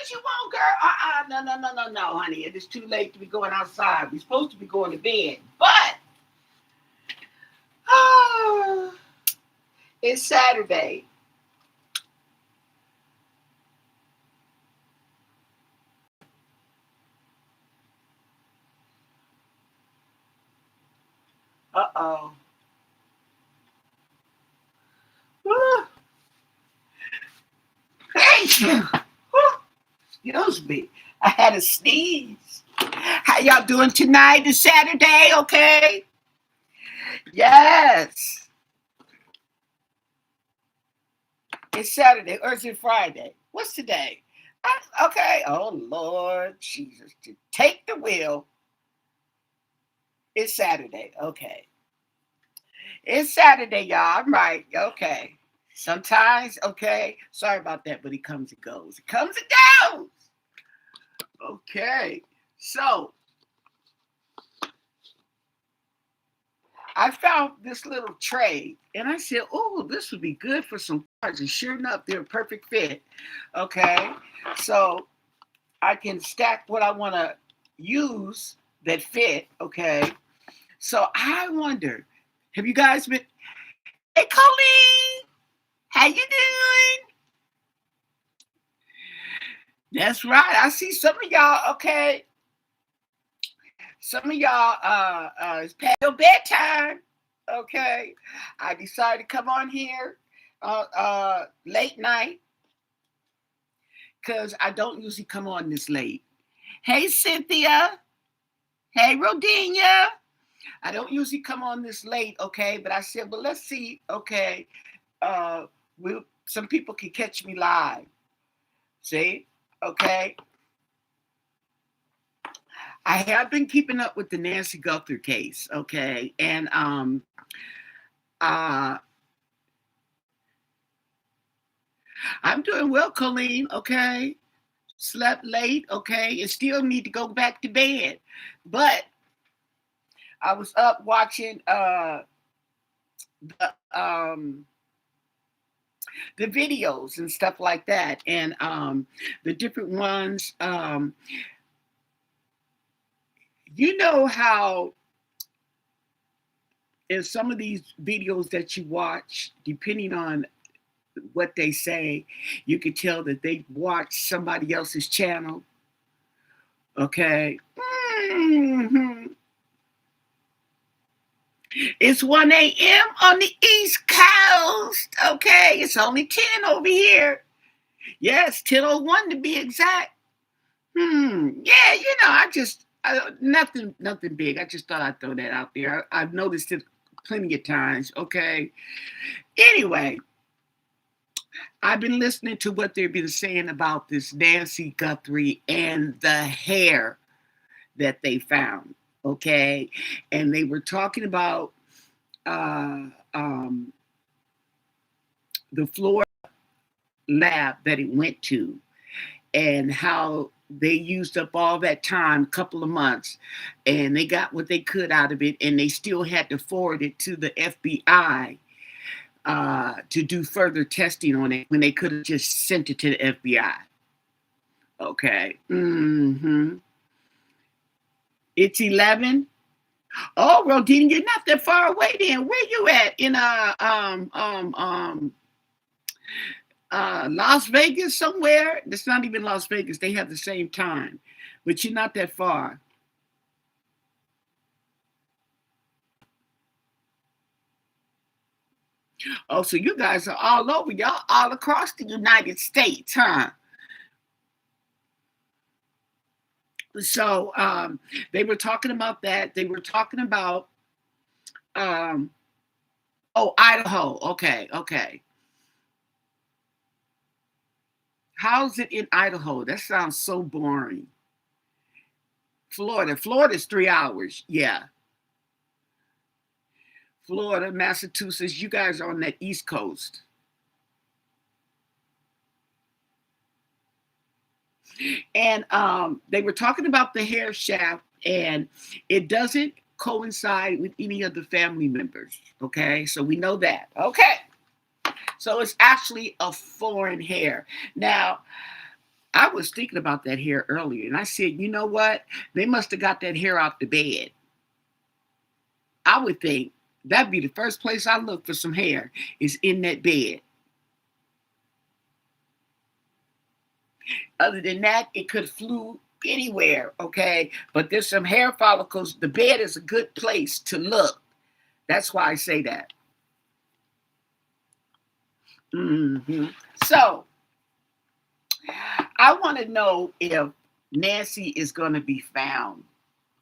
what you want, girl? No, honey. It is too late to be going outside. We're supposed to be going to bed. But it's Saturday. Uh-oh. Excuse me. I had a sneeze. How y'all doing tonight? It's Saturday, okay? Yes. It's Saturday, or is it Friday? What's today? Okay. Oh, Lord Jesus. Take the wheel. It's Saturday. Okay. It's Saturday, y'all. I'm right. Okay. Sometimes, okay. Sorry about that, but it comes and goes. It comes and goes. Okay. So, I found this little tray and I said, oh, this would be good for some cards. And sure enough, they're a perfect fit. Okay. So I can stack what I want to use that fit. Okay. So I wonder, have you guys been, hey, Colleen, how you doing? That's right. I see some of y'all, okay. Some of y'all, it's past your bedtime. Okay. I decided to come on here late night because I don't usually come on this late. Hey, Cynthia. Hey, Rodinia. I don't usually come on this late, okay? But I said, well, let's see, okay. Some people can catch me live. See? Okay. I have been keeping up with the Nancy Guthrie case, okay? And I'm doing well, Colleen, okay? Slept late, okay? And still need to go back to bed. But I was up watching the videos and stuff like that, and the different ones. You know how in some of these videos that you watch, depending on what they say, you can tell that they watch somebody else's channel. Okay. Mm-hmm. It's 1 a.m. on the East Coast. Okay. It's only 10 over here. Yes, 10:01 to be exact. Yeah, nothing big. I just thought I'd throw that out there. I've noticed it plenty of times. Okay. Anyway, I've been listening to what they've been saying about this Nancy Guthrie and the hair that they found. Okay. And they were talking about the Florida lab that it went to and how they used up all that time, a couple of months, and they got what they could out of it, and they still had to forward it to the FBI to do further testing on it when they could have just sent it to the FBI. Okay. Mm-hmm. It's 11. Oh, Rodine, you're not that far away then. Where you at? In Las Vegas somewhere? It's not even Las Vegas. They have the same time, but you're not that far. Oh, so you guys are all over. Y'all all across the United States, huh? So they were talking about that. They were talking about, Idaho. Okay. How's it in Idaho? That sounds so boring. Florida's 3 hours. Yeah. Florida, Massachusetts, you guys are on that East Coast. And they were talking about the hair shaft, and it doesn't coincide with any of the family members. Okay, so we know that. Okay, so it's actually a foreign hair. Now, I was thinking about that hair earlier, and I said, you know what? They must have got that hair out the bed. I would think that'd be the first place I look for some hair is in that bed. Other than that, it could have flew anywhere, okay? But there's some hair follicles. The bed is a good place to look. That's why I say that. So I want to know if Nancy is going to be found,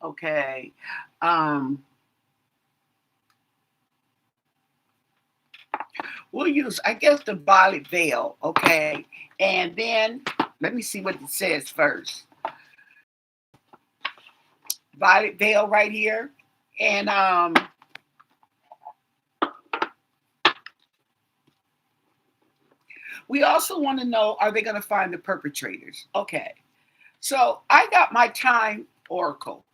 okay? We'll use, I guess, the violet veil, okay? And then let me see what it says first. Violet veil right here. And we also want to know, are they going to find the perpetrators? Okay. So I got my time oracle.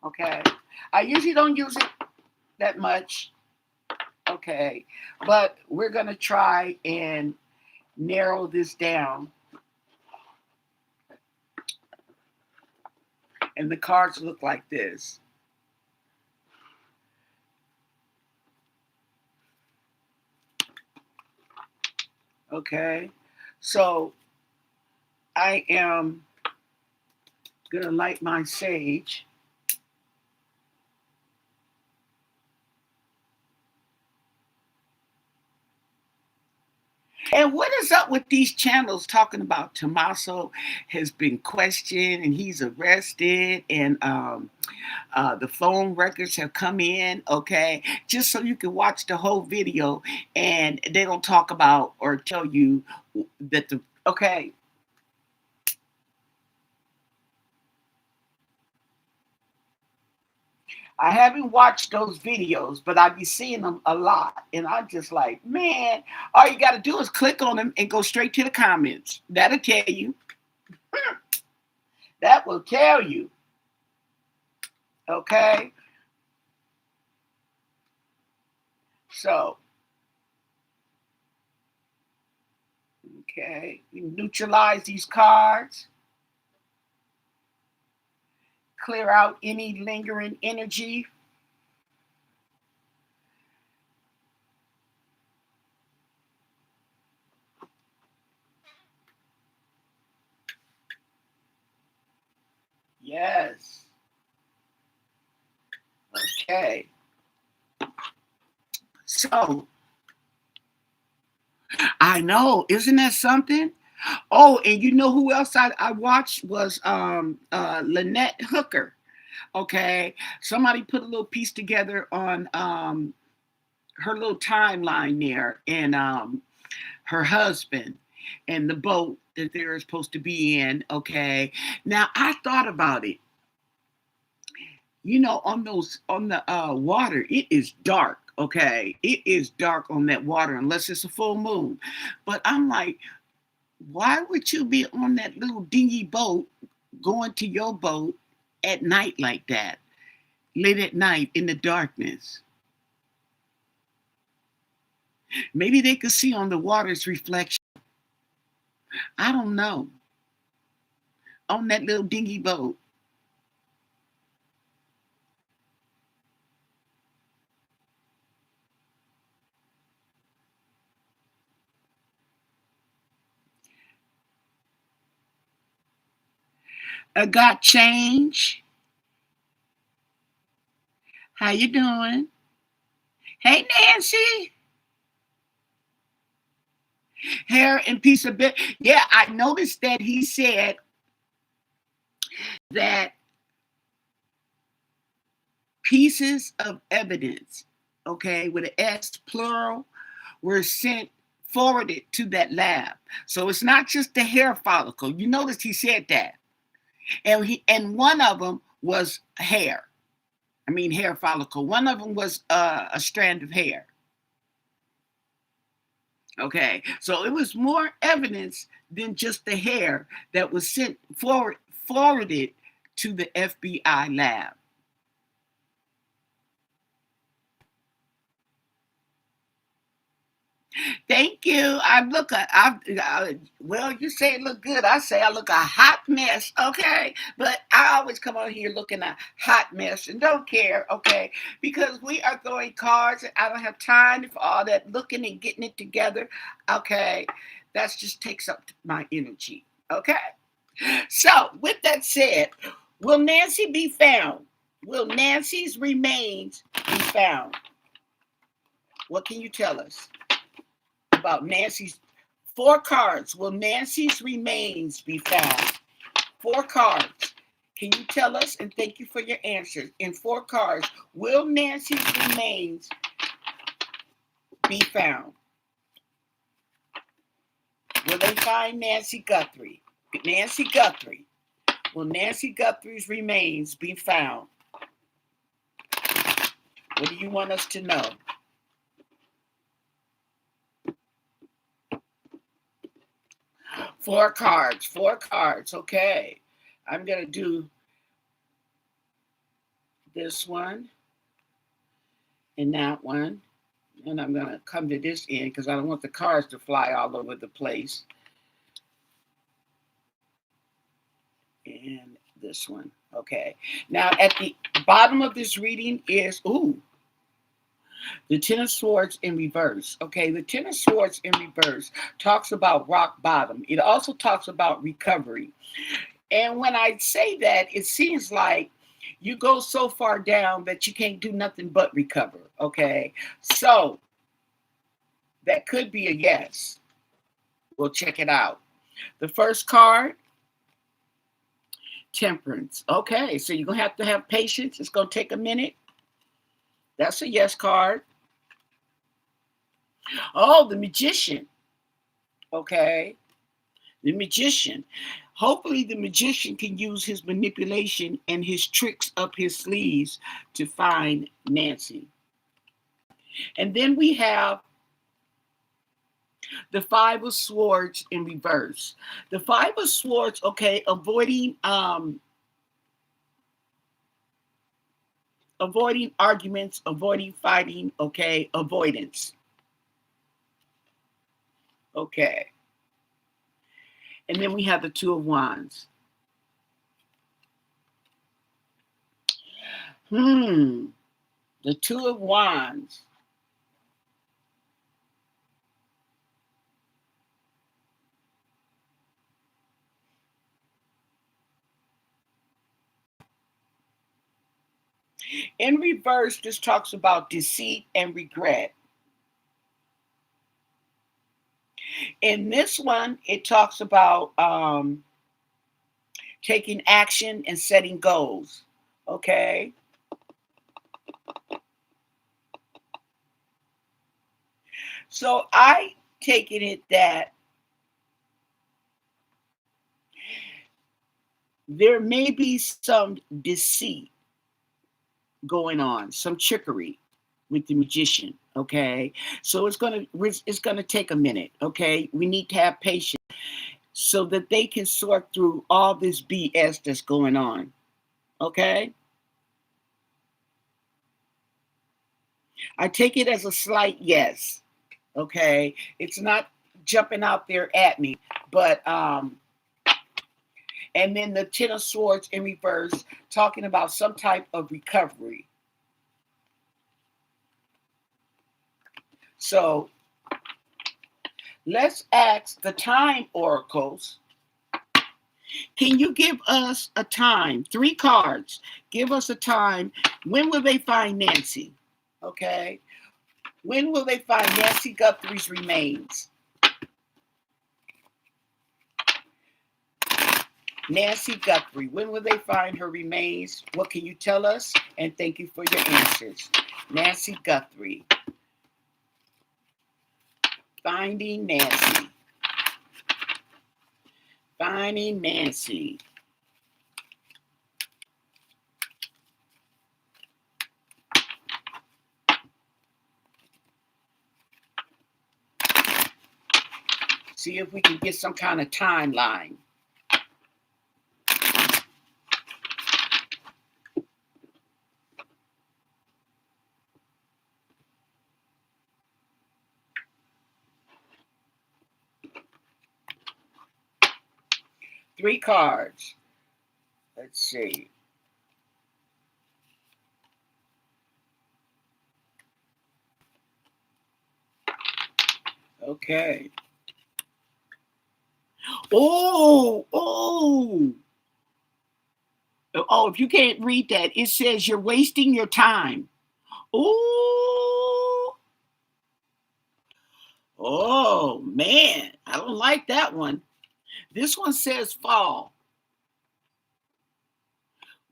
Okay. I usually don't use it that much. Okay. But we're going to try and narrow this down. And the cards look like this. Okay. So I am going to light my sage. And what is up with these channels talking about Tommaso has been questioned and he's arrested and the phone records have come in, okay? Just so you can watch the whole video and they don't talk about or tell you that okay. I haven't watched those videos, but I be seeing them a lot. And I'm just like, man, all you got to do is click on them and go straight to the comments. That'll tell you. That will tell you. Okay. So, okay. We neutralize these cards. Clear out any lingering energy. Yes. Okay. So, I know, isn't that something? Oh, and you know who else I watched was Lynette Hooker. Okay. Somebody put a little piece together on her little timeline there and her husband and the boat that they're supposed to be in. Okay. Now I thought about it. You know, on the water, it is dark. Okay. It is dark on that water unless it's a full moon. But I'm like, why would you be on that little dingy boat going to your boat at night like that? Late at night in the darkness. Maybe they could see on the water's reflection. I don't know. On that little dingy boat. Got change. How you doing? Hey, Nancy. Hair and piece of bit. Yeah, I noticed that he said that pieces of evidence, okay, with an S plural, were sent forwarded to that lab. So it's not just the hair follicle. You notice he said that. And one of them was hair. I mean hair follicle. One of them was a strand of hair. Okay. So it was more evidence than just the hair that was sent forwarded to the FBI lab. Thank you. Well, you say it look good. I say I look a hot mess, okay? But I always come on here looking a hot mess and don't care, okay? Because we are throwing cards and I don't have time for all that looking and getting it together, okay? That just takes up my energy, okay? So, with that said, will Nancy be found? Will Nancy's remains be found? What can you tell us about Nancy's 4 cards? Will Nancy's remains be found? 4 cards. Can you tell us? And thank you for your answers. In 4 cards, will Nancy's remains be found? Will they find Nancy Guthrie? Nancy Guthrie. Will Nancy Guthrie's remains be found? What do you want us to know? 4 cards. 4 cards. Okay. I'm going to do this one and that one. And I'm going to come to this end because I don't want the cards to fly all over the place. And this one. Okay. Now, at the bottom of this reading is, the Ten of Swords in reverse. Okay. The Ten of Swords in reverse talks about rock bottom. It also talks about recovery. And when I say that, it seems like you go so far down that you can't do nothing but recover. Okay. So that could be a yes. We'll check it out. The first card, Temperance. Okay, so you're going to have patience. It's going to take a minute. That's a yes card. Oh, the Magician. Okay, the Magician. Hopefully the Magician can use his manipulation and his tricks up his sleeves to find Nancy. And then we have the Five of Swords in reverse. The Five of Swords, okay, avoiding arguments, avoiding fighting, okay, avoidance. Okay. And then we have the Two of Wands. The Two of Wands. In reverse, this talks about deceit and regret. In this one, it talks about taking action and setting goals. Okay. So I taken it that there may be some deceit going on, some trickery with the Magician. Okay. So it's gonna take a minute. Okay. We need to have patience so that they can sort through all this BS that's going on. Okay. I take it as a slight yes. Okay. It's not jumping out there at me, but and then the Ten of Swords in reverse, talking about some type of recovery. So let's ask the time oracles. Can you give us a time? 3 cards. Give us a time. When will they find Nancy? Okay. When will they find Nancy Guthrie's remains? Nancy Guthrie. When will they find her remains? What can you tell us? And thank you for your answers. Nancy Guthrie. Finding Nancy. Finding Nancy. See if we can get some kind of timeline. Three cards. Let's see. Okay. Oh, oh. Oh, if you can't read that, it says you're wasting your time. Oh, oh man. I don't like that one. This one says fall.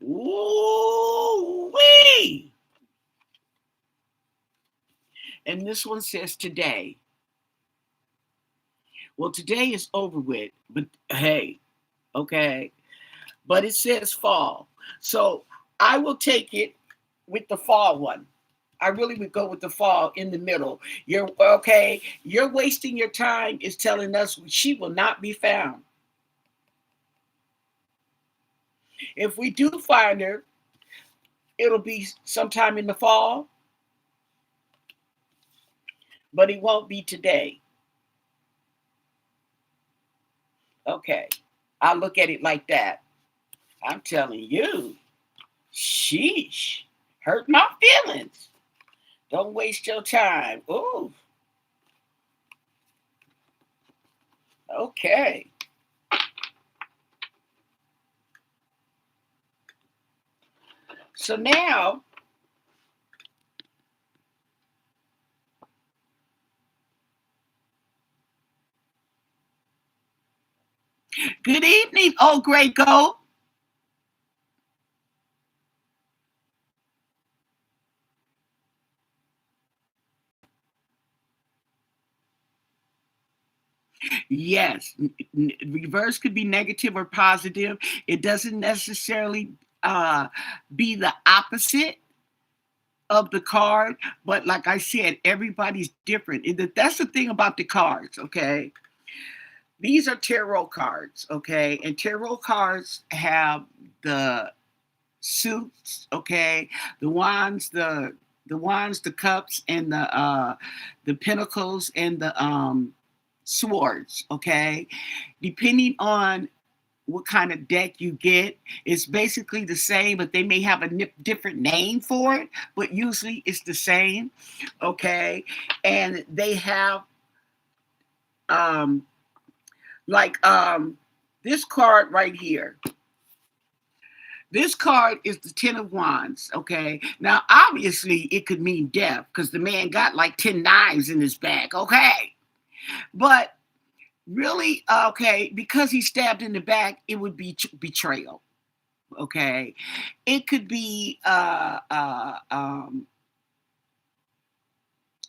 Ooh, wee. And this one says today. Well, today is over with, but hey, okay. But it says fall. So I will take it with the fall one. I really would go with the fall in the middle. You're okay. You're wasting your time is telling us she will not be found. If we do find her, it'll be sometime in the fall, but it won't be today. Okay. I'll look at it like that. I'm telling you, sheesh, hurt my feelings. Don't waste your time. Ooh, okay. So now, good evening, old gray goat. Yes, reverse could be negative or positive. It doesn't necessarily uh, be the opposite of the card, but like I said, everybody's different. That's the thing about the cards, okay? These are tarot cards, okay? And tarot cards have the suits, okay, the wands, the cups, and the pentacles and the swords, okay. Depending on what kind of deck you get, it's basically the same, but they may have a different name for it, but usually it's the same, okay. And they have um like this card right here. This card is the Ten of Wands, okay? Now, obviously, it could mean death because the man got like 10 knives in his back, okay? But really, okay, because he stabbed in the back, it would be betrayal, okay? It could be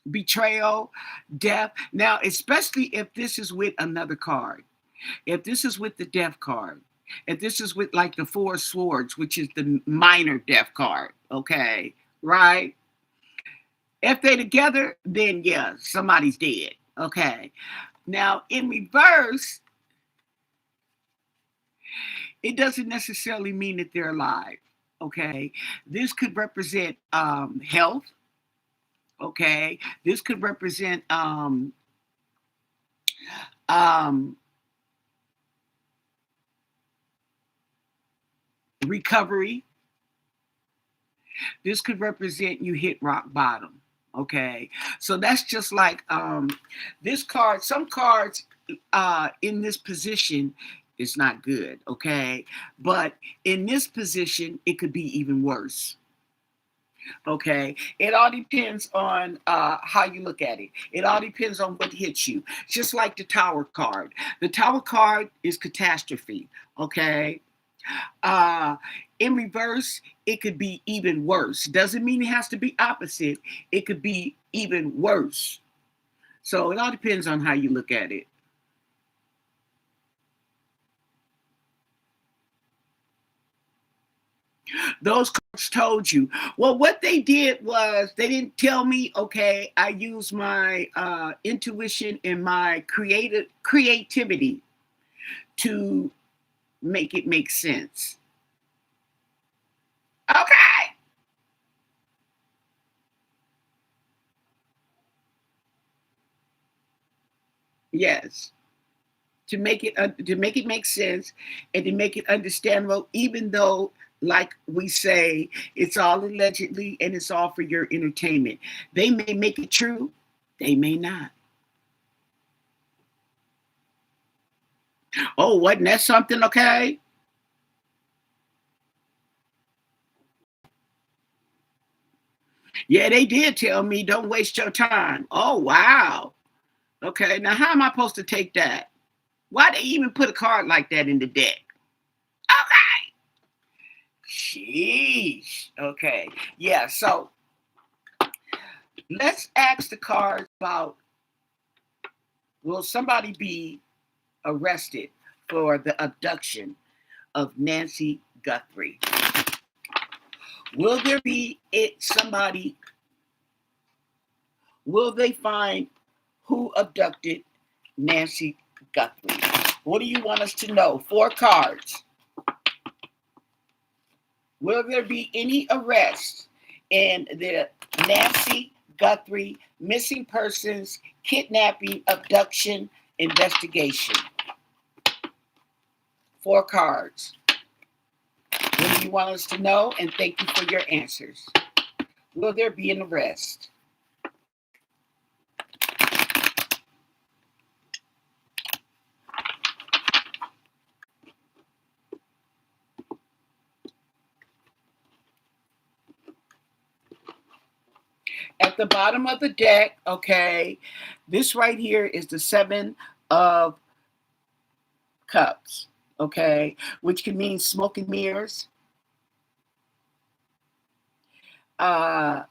betrayal, death. Now, especially if this is with another card. If this is with the death card, if this is with like the Four of Swords, which is the minor death card, okay, right? If they're together, then yeah, somebody's dead, okay. Now, in reverse, it doesn't necessarily mean that they're alive, okay. This could represent health, okay. This could represent um, recovery. This could represent you hit rock bottom. Okay. So that's just like this card, some cards in this position is not good. Okay. But in this position, it could be even worse. Okay. It all depends on how you look at it. It all depends on what hits you. Just like the tower card. The tower card is catastrophe. Okay. Uh, in reverse, it could be even worse. Doesn't mean it has to be opposite. It could be even worse. So it all depends on how you look at it. Those cards told you. Well, what they did was they didn't tell me, okay, I use my intuition and my creativity to make it make sense. Okay. Yes. to make it make sense and to make it understandable, even though, like we say, it's all allegedly and it's all for your entertainment. They may make it true, they may not. Oh, wasn't that something? Okay. Yeah, they did tell me don't waste your time. Oh, wow. Okay, now how am I supposed to take that? Why they even put a card like that in the deck? Okay. Sheesh. Okay. Yeah, so let's ask the cards about, will somebody be arrested for the abduction of Nancy Guthrie? Will there be somebody, will they find who abducted Nancy Guthrie? What do you want us to know? 4 cards. Will there be any arrests in the Nancy Guthrie missing persons, kidnapping, abduction investigation? 4 cards. What do you want us to know? And thank you for your answers. Will there be an arrest? At the bottom of the deck, okay, this right here is the 7 of Cups, okay, which can mean smoke and mirrors. Uh,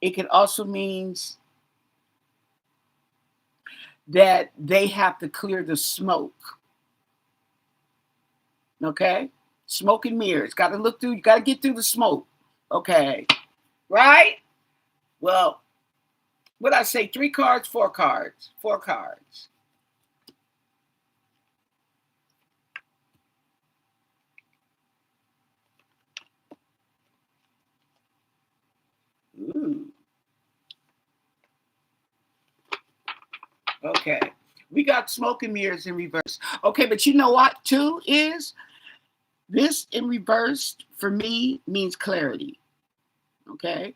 it can also means that they have to clear the smoke, okay? Smoke and mirrors. Got to look through, you got to get through the smoke, okay? Right? Well, what I say, 3 cards, 4 cards, 4 cards. Ooh. Okay. We got smoke and mirrors in reverse. Okay, but you know what, too, is this in reverse for me means clarity. Okay?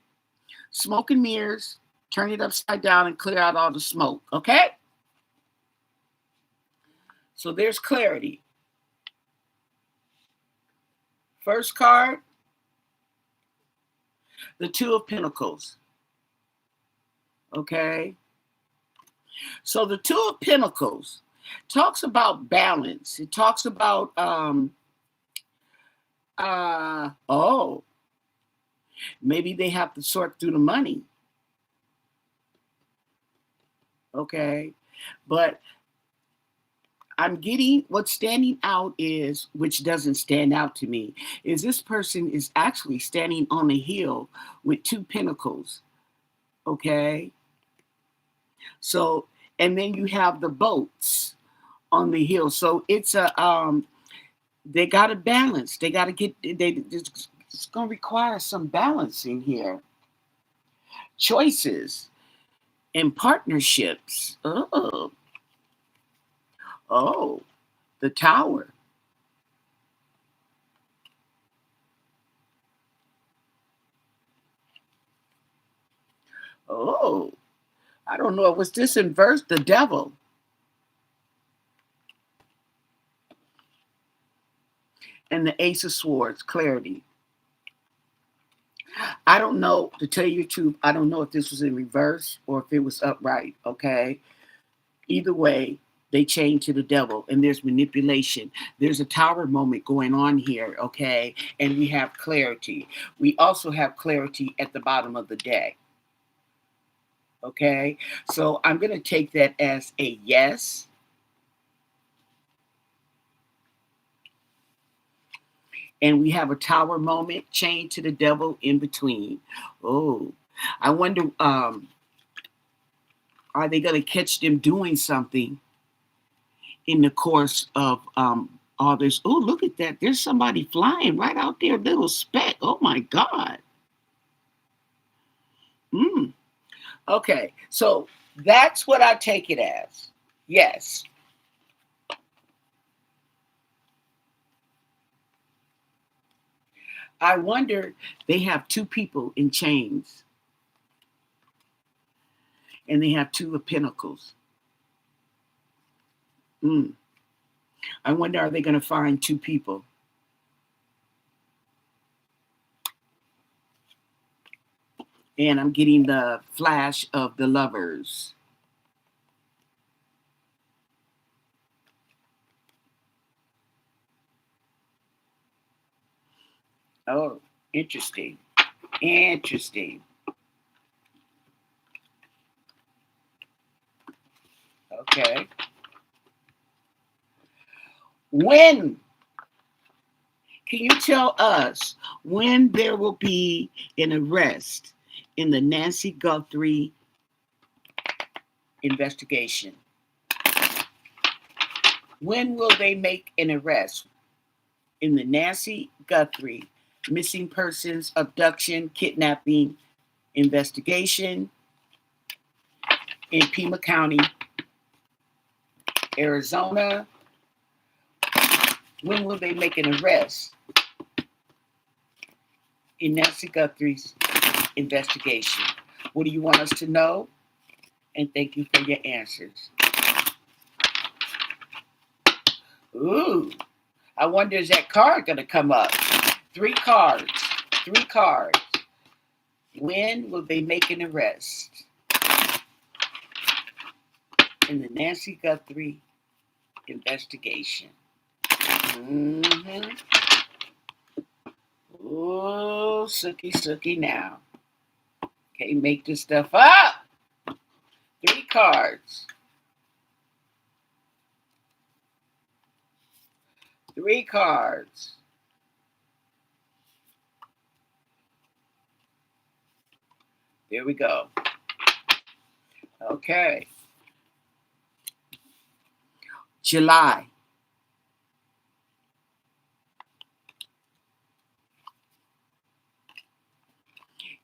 Smoke and mirrors, turn it upside down and clear out all the smoke. Okay? So there's clarity. First card, the 2 of Pentacles. Okay? So the 2 of Pentacles talks about balance. It talks about maybe they have to sort through the money. Okay? But I'm getting what's standing out is, which doesn't stand out to me, is this person is actually standing on a hill with 2 pentacles. Okay? So, and then you have the boats on the hill. So it's they got to balance. They got to get, it's going to require some balancing here. Choices and partnerships. Oh, the Tower. Oh, I don't know. Was this in verse? The Devil. And the Ace of Swords, clarity. I don't know, to tell you the truth, I don't know if this was in reverse or if it was upright, okay? Either way, they chain to the devil and there's manipulation. There's a Tower moment going on here, okay? And we have clarity. We also have clarity at the bottom of the deck, okay? So I'm going to take that as a yes. And we have a Tower moment, chained to the devil in between. Oh, I wonder, are they going to catch them doing something in the course of all this? Oh, look at that. There's somebody flying right out there, little speck. Oh, my God. Okay, so that's what I take it as. Yes. I wonder, they have two people in chains, and they have two of pentacles. I wonder, are they going to find two people? And I'm getting the flash of the lovers. Oh, interesting. Interesting. Okay. When can you tell us when there will be an arrest in the Nancy Guthrie investigation? When will they make an arrest in the Nancy Guthrie missing persons, abduction, kidnapping investigation in Pima County, Arizona? When will they make an arrest in Nancy Guthrie's investigation? What do you want us to know? And thank you for your answers. Ooh, I wonder, is that card going to come up? 3 cards. 3 cards. When will they make an arrest in the Nancy Guthrie investigation? Mm-hmm. Oh, sookie now. Can't make this stuff up. 3 cards. 3 cards. There we go. Okay. July.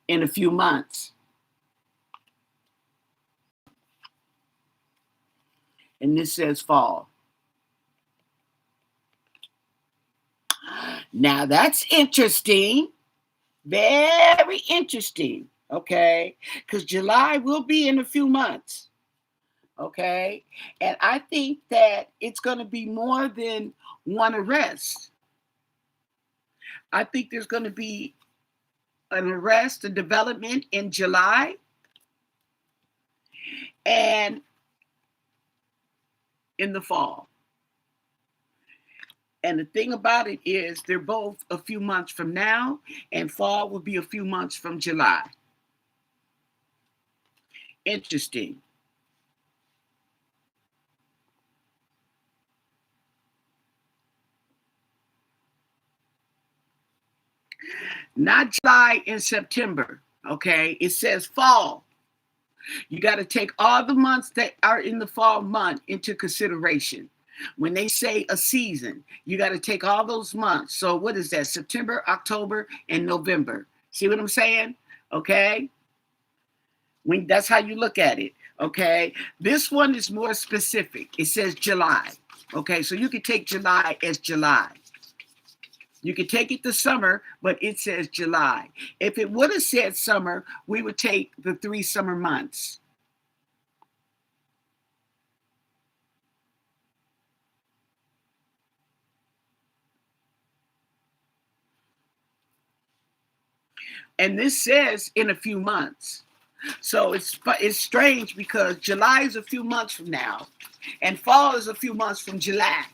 In a few months. And this says fall. Now that's interesting. Very interesting. Okay. Because July will be in a few months. Okay. And I think that it's going to be more than one arrest. I think there's going to be an arrest, a development in July, and in the fall. And the thing about it is, they're both a few months from now, and fall will be a few months from July. Interesting. Not July and September, okay? It says fall. You got to take all the months that are in the fall month into consideration. When they say a season, you got to take all those months. So what is that? September, October, and November. See what I'm saying? Okay. That's how you look at it. Okay. This one is more specific. It says July. Okay. So you can take July as July. You could take it to summer, but it says July. If it would have said summer, we would take the 3 summer months. And this says in a few months. So it's strange because July is a few months from now, and fall is a few months from July.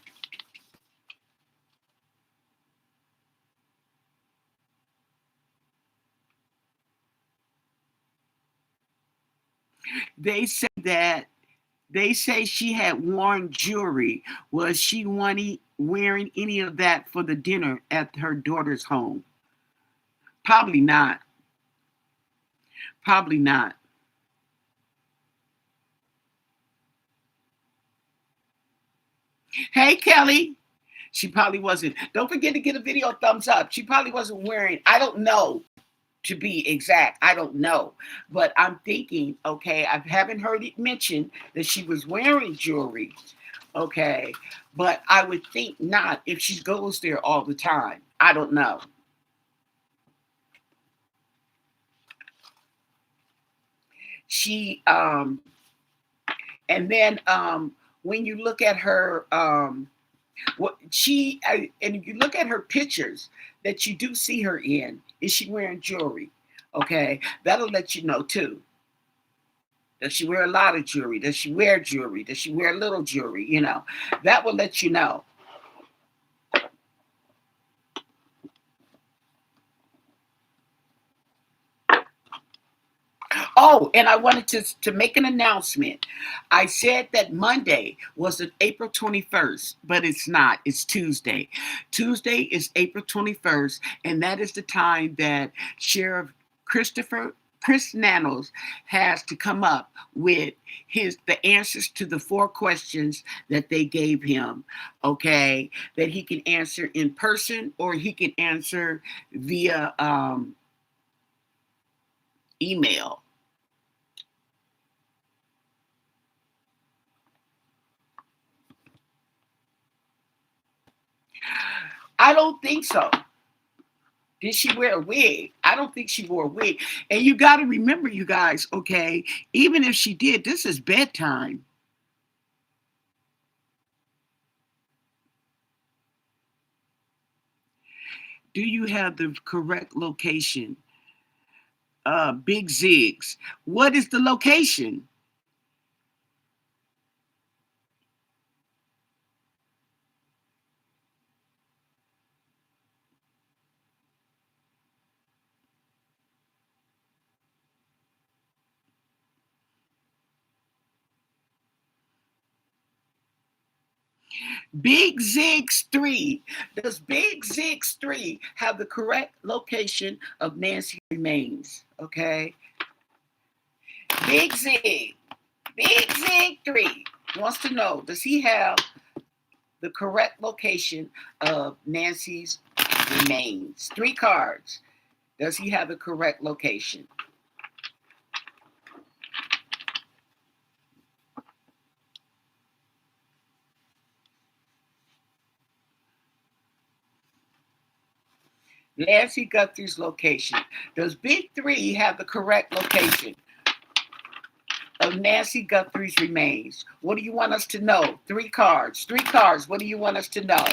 They say she had worn jewelry. Was she wearing any of that for the dinner at her daughter's home? Probably not. Probably not. Hey, Kelly. She probably wasn't. Don't forget to give the video a thumbs up. She probably wasn't wearing, I don't know. to be exact. I don't know. But I'm thinking, okay, I haven't heard it mentioned that she was wearing jewelry. Okay. But I would think not if she goes there all the time. I don't know. She and then when you look at her what she and if you look at her pictures that you do see her in, is she wearing jewelry? Okay, that'll let you know too. Does she wear a lot of jewelry? Does she wear jewelry? Does she wear little jewelry? That will let you know. Oh, and I wanted to make an announcement. I said that Monday was April 21st, but it's not. It's Tuesday. Tuesday is April 21st, and that is the time that Sheriff Christopher Chris Nanos has to come up with the answers to the 4 questions that they gave him. Okay, that he can answer in person or he can answer via email. I don't think so. Did she wear a wig? I don't think she wore a wig. And you got to remember, you guys, okay, even if she did, this is bedtime. Do you have the correct location? Big Zigs. What is the location? Big Zigs 3. Does Big Zigs 3 have the correct location of Nancy remains? Okay. Big Zig. Big Zig 3 wants to know, does he have the correct location of Nancy's remains? 3 cards. Does he have the correct location? Nancy Guthrie's location. Does Big 3 have the correct location of Nancy Guthrie's remains? What do you want us to know? 3 cards. 3 cards. What do you want us to know?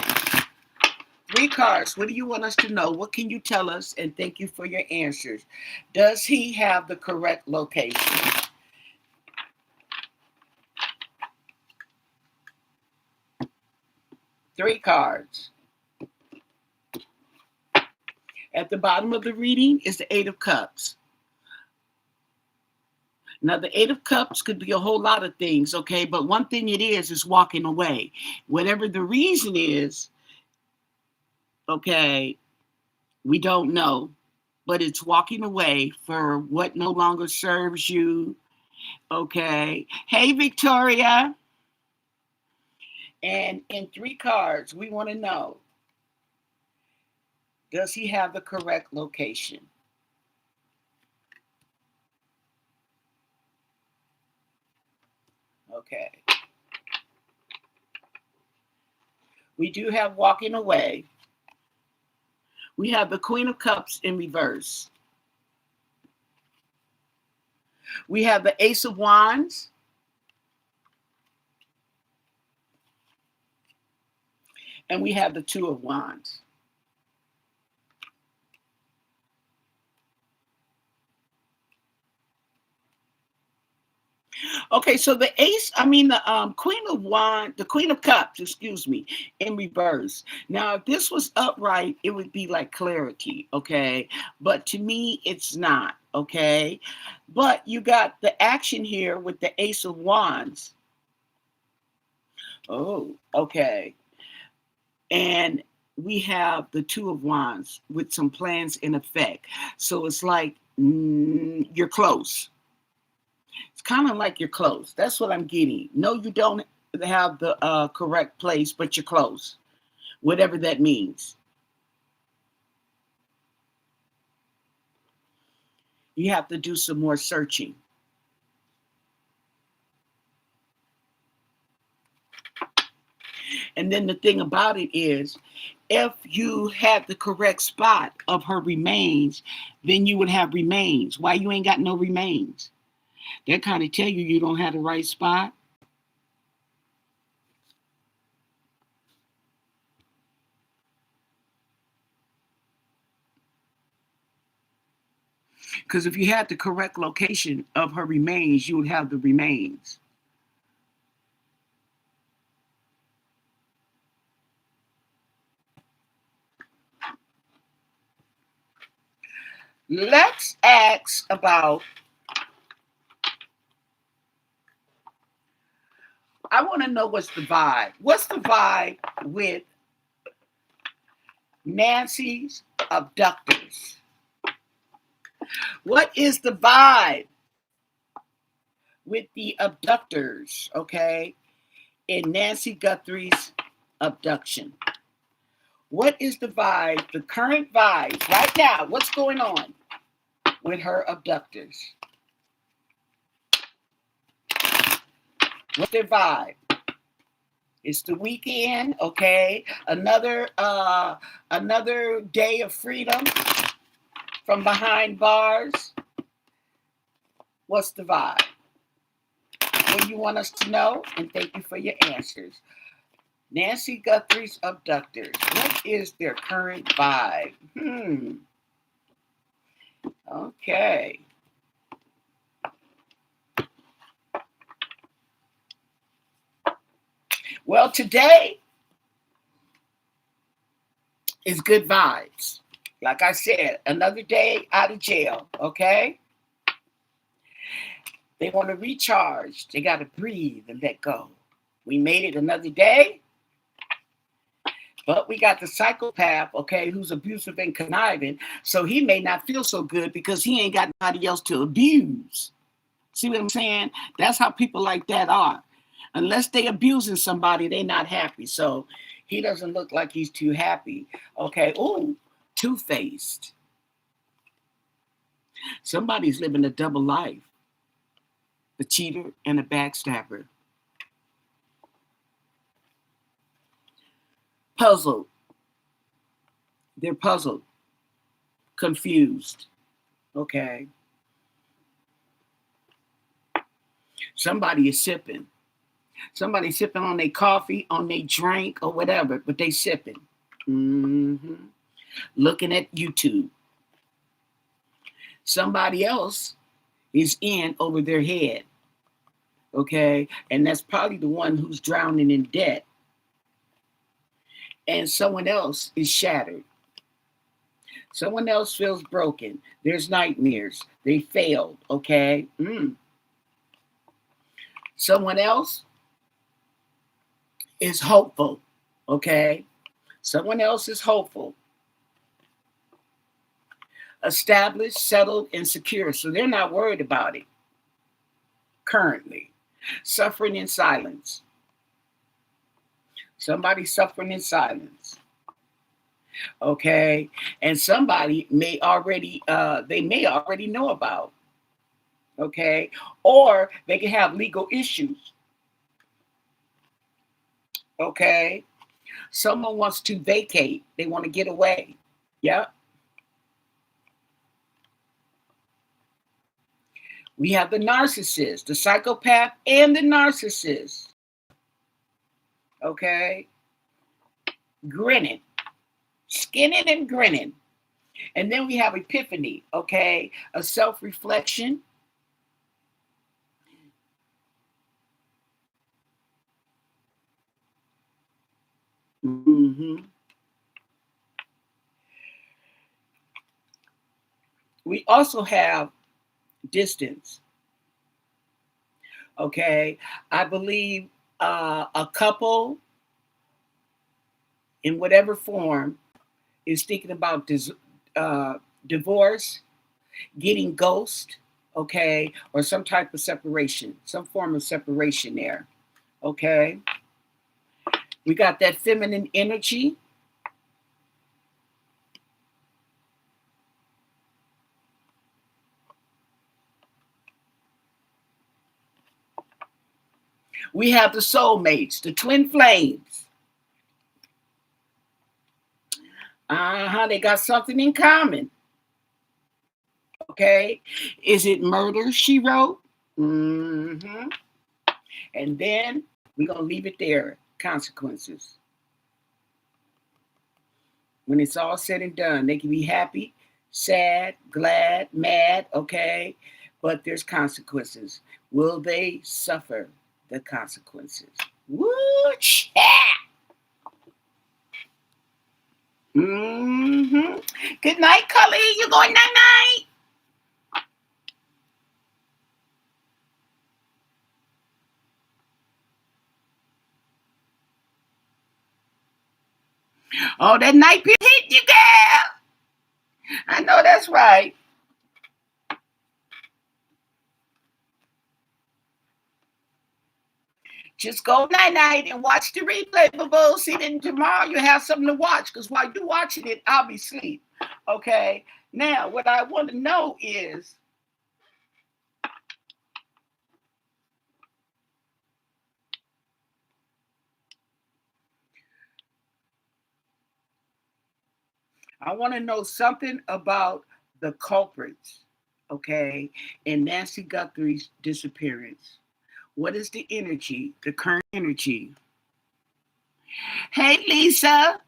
3 cards. What do you want us to know? What can you tell us? And thank you for your answers. Does he have the correct location? 3 cards. At the bottom of the reading is the 8 of Cups. Now, the 8 of Cups could be a whole lot of things, okay? But one thing it is walking away. Whatever the reason is, okay, we don't know. But it's walking away for what no longer serves you, okay? Hey, Victoria. And in 3 cards, we want to know, does he have the correct location? Okay. We do have walking away. We have the Queen of Cups in reverse. We have the Ace of Wands. And we have the 2 of Wands. Okay, so the Queen of Cups, excuse me, in reverse. Now, if this was upright, it would be like clarity, okay? But to me, it's not, okay? But you got the action here with the Ace of Wands. Oh, okay. And we have the 2 of Wands with some plans in effect. So it's like you're close. It's kind of like you're close. That's what I'm getting. No, you don't have the correct place, but you're close, whatever that means. You have to do some more searching. And then the thing about it is, if you had the correct spot of her remains, then you would have remains. Why you ain't got no remains? That kind of tell you don't have the right spot. Because if you had the correct location of her remains, you would have the remains. Let's ask about, I want to know what's the vibe. What's the vibe with Nancy's abductors? What is the vibe with the abductors, okay, in Nancy Guthrie's abduction? What is the vibe, the current vibe right now? What's going on with her abductors? What's their vibe? It's the weekend, okay? Another day of freedom from behind bars. What's the vibe? What do you want us to know? And thank you for your answers. Nancy Guthrie's abductors. What is their current vibe? Okay. Well, today is good vibes. Like I said, another day out of jail, okay? They want to recharge. They got to breathe and let go. We made it another day. But we got the psychopath, okay, who's abusive and conniving. So he may not feel so good because he ain't got nobody else to abuse. See what I'm saying? That's how people like that are. Unless they abusing somebody, they're not happy. So he doesn't look like he's too happy. Okay. Ooh, two-faced. Somebody's living a double life. A cheater and a backstabber. Puzzled. They're puzzled. Confused. Okay. Somebody is sipping. Somebody sipping on their coffee, on their drink, or whatever, but they sipping. Looking at YouTube. Somebody else is in over their head. Okay. And that's probably the one who's drowning in debt. And someone else is shattered. Someone else feels broken. There's nightmares. They failed. Okay. Someone else is hopeful. Okay. Someone else is hopeful. Established, settled, and secure. So they're not worried about it currently. Suffering in silence. Somebody suffering in silence. Okay. And somebody may already, they may already know about. Okay. Or they can have legal issues. Okay. Someone wants to vacate. They want to get away. Yep. We have the narcissist, the psychopath, and the narcissist. Okay. Grinning. Skinning and grinning. And then we have epiphany. Okay. A self-reflection. We also have distance. Okay. I believe a couple in whatever form is thinking about divorce, getting ghost, okay, or some type of separation, some form of separation there. Okay. We got that feminine energy. We have the soulmates, the twin flames. They got something in common. Okay. Is it murder, she wrote? Mm-hmm. And then we're going to leave it there. Consequences. When it's all said and done, they can be happy, sad, glad, mad, okay? But there's consequences. Will they suffer the consequences? Woo, chat. Mm-hmm. Good night, Cully. You going night-night? Oh, that night period hit you, girl. I know that's right. Just go night-night and watch the replay, boo. See, then tomorrow you have something to watch. Because while you're watching it, I'll be asleep. Okay? Now, what I want to know is, I want to know something about the culprits, okay, in Nancy Guthrie's disappearance. What is the energy, the current energy? Hey, Lisa.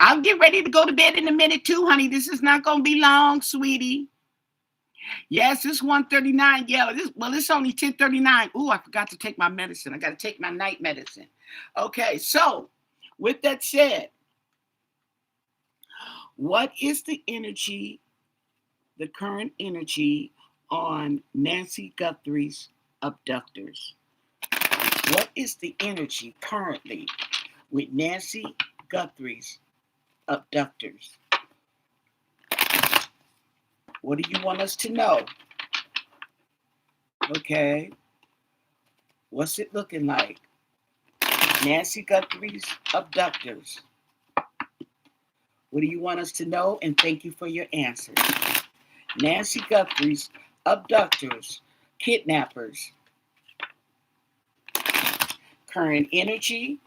I'll get ready to go to bed in a minute too, honey. This is not going to be long, sweetie. Yes, it's 1:39. Yeah, it's only 10:39. Ooh, I forgot to take my medicine. I got to take my night medicine. Okay, so with that said, what is the energy, the current energy on Nancy Guthrie's abductors? What is the energy currently with Nancy Guthrie's abductors? What do you want us to know? Okay. What's it looking like? Nancy Guthrie's abductors. What do you want us to know? And thank you for your answers. Nancy Guthrie's abductors, kidnappers, current energy,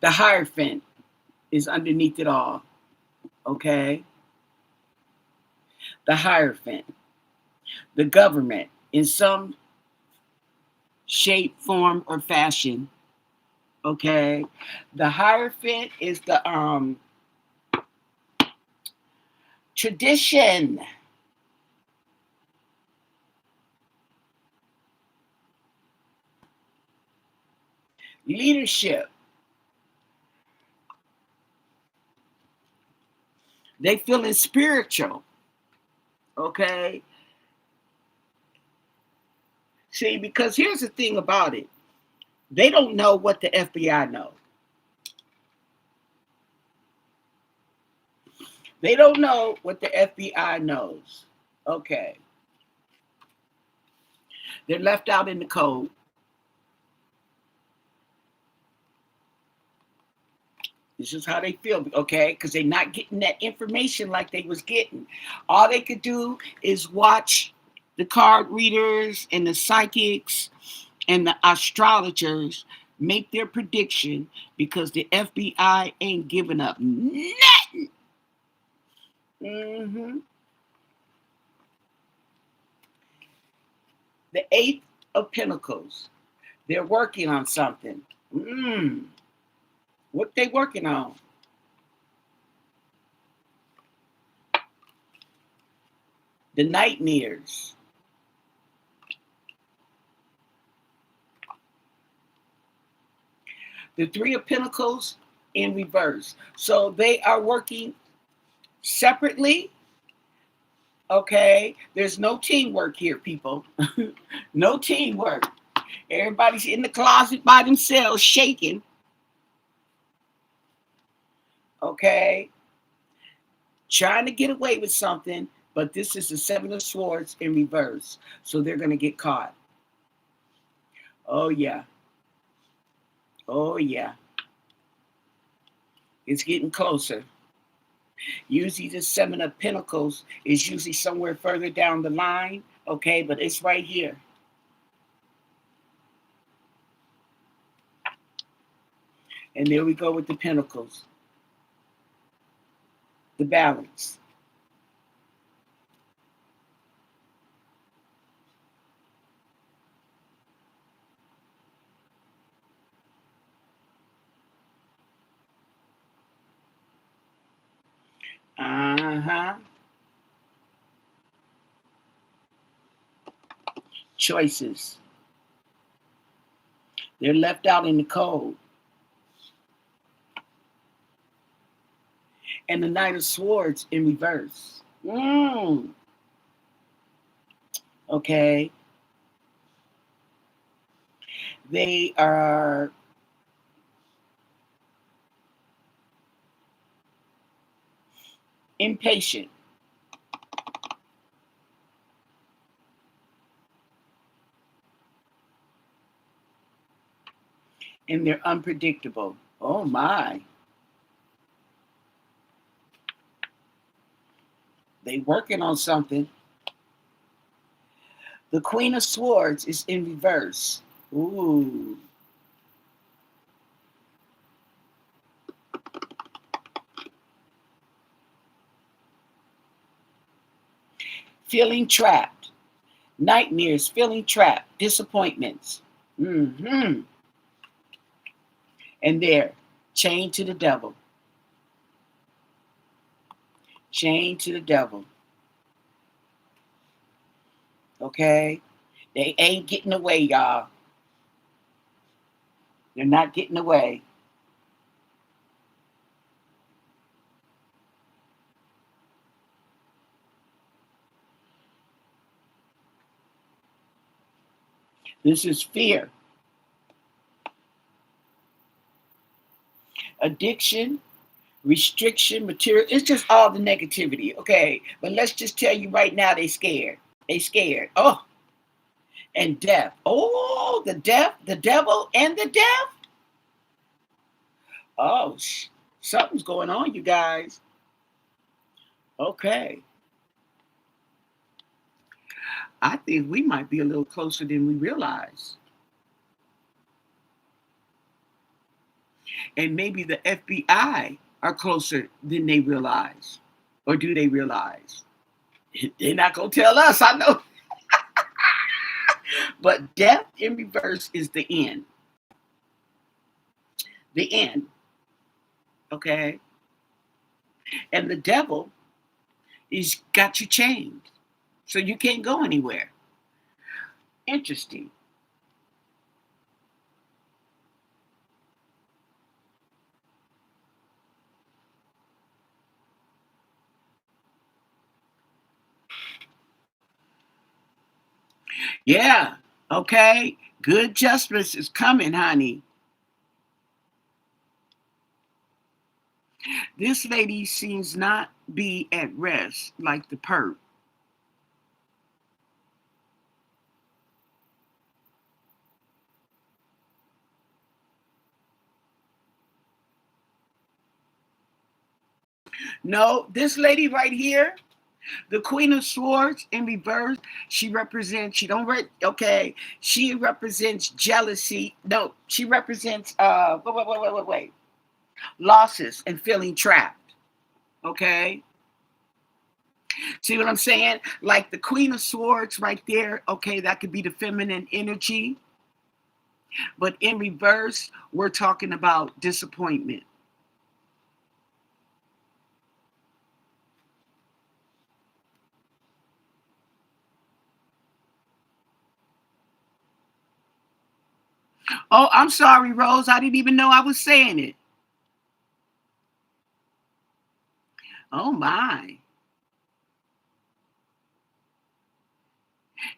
the Hierophant is underneath it all. Okay? The Hierophant. The government, in some shape, form, or fashion. Okay? The Hierophant is the tradition. Leadership. They feeling spiritual. Okay? See, because here's the thing about it. They don't know what the FBI knows. They don't know what the FBI knows. Okay. They're left out in the cold. This is how they feel, okay? Because they're not getting that information like they was getting. All they could do is watch the card readers and the psychics and the astrologers make their prediction because the FBI ain't giving up nothing. Mm-hmm. The Eight of Pentacles. They're working on something. What they working on? The nightmares. The Three of Pentacles in reverse. So they are working separately. Okay. There's no teamwork here, people. No teamwork. Everybody's in the closet by themselves, shaking. Okay. Trying to get away with something, but this is the Seven of Swords in reverse. So they're going to get caught. Oh, yeah. Oh, yeah. It's getting closer. Usually the Seven of Pentacles is usually somewhere further down the line, okay? But it's right here. And there we go with the Pentacles. The balance. Uh-huh. Choices. They're left out in the cold. And the Knight of Swords in reverse. Okay. They are impatient. And they're unpredictable. Oh my. They working on something. The Queen of Swords is in reverse. Ooh. Feeling trapped. Nightmares, feeling trapped, disappointments. Mm-hmm. And there, chained to the devil. Chained to the devil. Okay? They ain't getting away, y'all. They're not getting away. This is fear. Addiction, restriction, material. It's just all the negativity, okay? But let's just tell you right now, they scared. They scared. Oh, and death. Oh, the death, the devil, and the death. Oh, something's going on, you guys. Okay. I think we might be a little closer than we realize. And maybe the FBI are closer than they realize. Or do they realize? They're not going to tell us, I know. But death in reverse is the end. The end. Okay? And the devil is got you chained. So you can't go anywhere. Interesting. Yeah. Okay. Good justice is coming, honey. This lady seems not be at rest like the perp. No, this lady right here, the Queen of Swords in reverse, she represents, she represents jealousy. No, she represents wait. Losses and feeling trapped. Okay? See what I'm saying? Like the Queen of Swords right there, okay, that could be the feminine energy. But in reverse, we're talking about disappointment. Oh, I'm sorry, Rose. I didn't even know I was saying it. Oh my.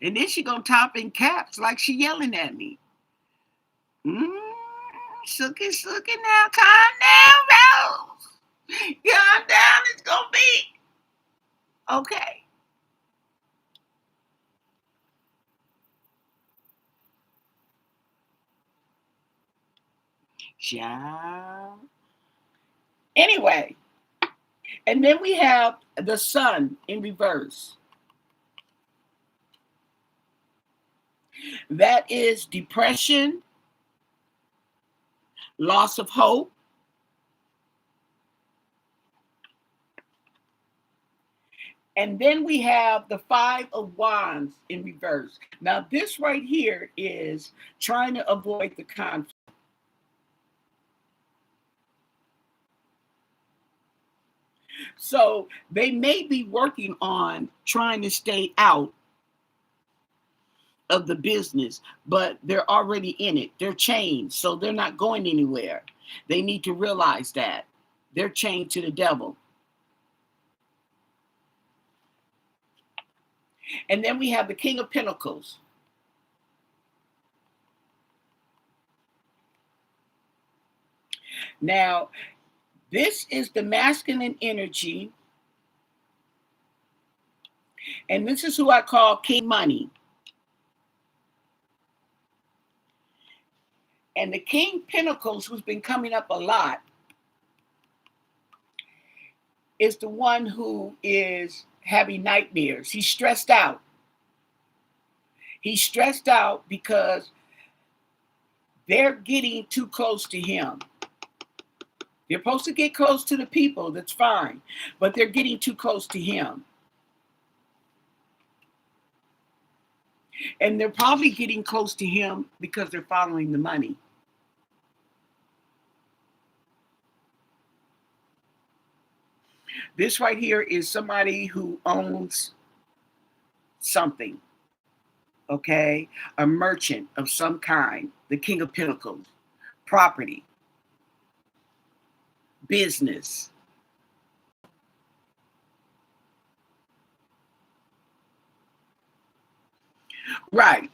And then she gonna top in caps like she yelling at me. Mm, Sookie now. Calm down, Rose. Calm down. It's gonna be okay. Child. Anyway, and then we have the sun in reverse. That is depression, loss of hope. And then we have the Five of Wands in reverse. Now, this right here is trying to avoid the conflict. So they may be working on trying to stay out of the business, but they're already in it. They're chained, so they're not going anywhere. They need to realize that they're chained to the devil. And then we have the King of Pentacles. Now, this is the masculine energy, and this is who I call King Money. And the King Pentacles, who's been coming up a lot, is the one who is having nightmares. He's stressed out. He's stressed out because they're getting too close to him. They're supposed to get close to the people, that's fine, but they're getting too close to him. And they're probably getting close to him because they're following the money. This right here is somebody who owns something, okay? A merchant of some kind, the King of Pentacles, property, business. Right.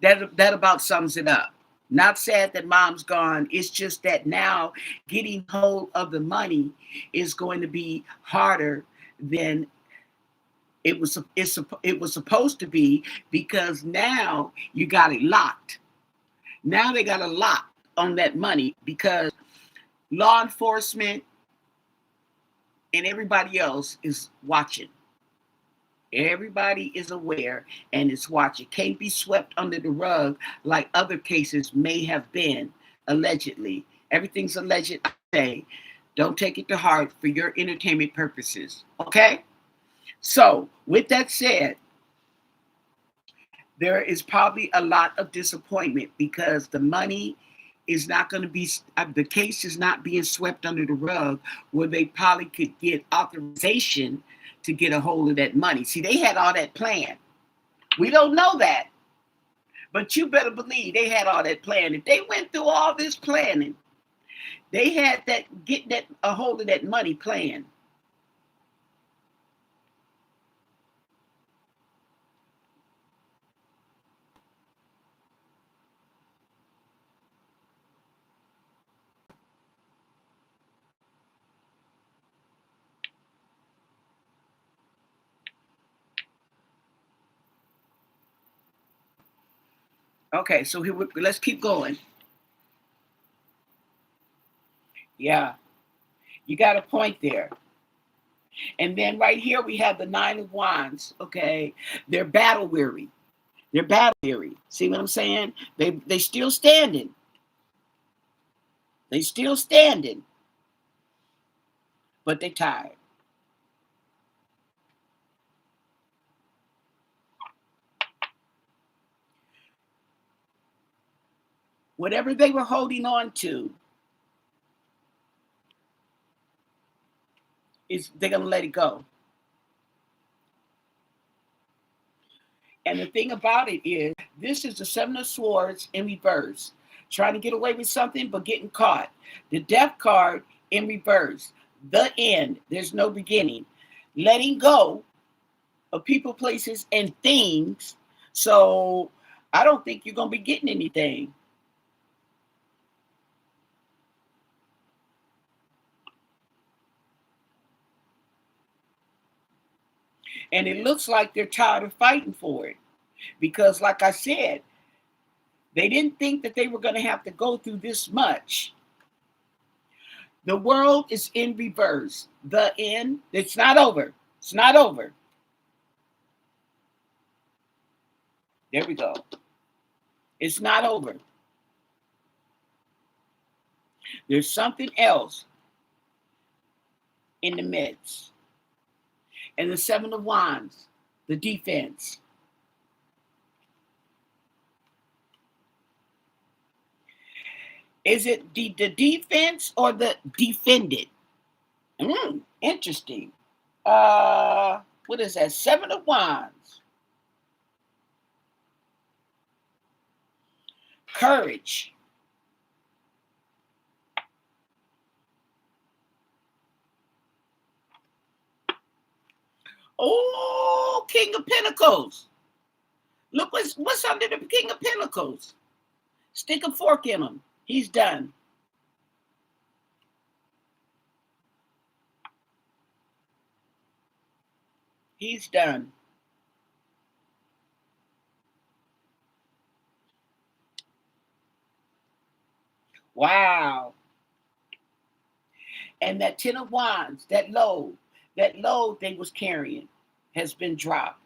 That about sums it up. Not sad that mom's gone. It's just that now getting hold of the money is going to be harder than it was supposed to be, because now you got it locked. Now they got a lock on that money because law enforcement and everybody else is watching. Everybody is aware and is watching. Can't be swept under the rug like other cases may have been, allegedly. Everything's alleged, I say. Don't take it to heart for your entertainment purposes, okay? So, with that said, there is probably a lot of disappointment because the money is not going to be, the case is not being swept under the rug where they probably could get authorization to get a hold of that money. See, they had all that planned. We don't know that, but you better believe they had all that planned. If they went through all this planning, they had that, get that a hold of that money planned. Okay, so here let's keep going. Yeah, you got a point there. And then right here we have the Nine of Wands. Okay, they're battle weary. They're battle weary. See what I'm saying? They still standing. They still standing, but they tired. Whatever they were holding on to, they're gonna let it go. And the thing about it is, this is the Seven of Swords in reverse. Trying to get away with something, but getting caught. The Death card in reverse. The end. There's no beginning. Letting go of people, places, and things. So I don't think you're going to be getting anything. And it looks like they're tired of fighting for it. Because, like I said, They didn't think that they were going to have to go through this much. The world is in reverse. The end. It's not over. It's not over. There we go. It's not over. There's something else in the midst. And the Seven of Wands, the defense. Is it the defense or the defended? Interesting. What is that? Seven of Wands. Courage. Oh, King of Pentacles. Look what's under the King of Pentacles. Stick a fork in him. He's done. He's done. Wow. And that Ten of Wands, that load they was carrying has been dropped.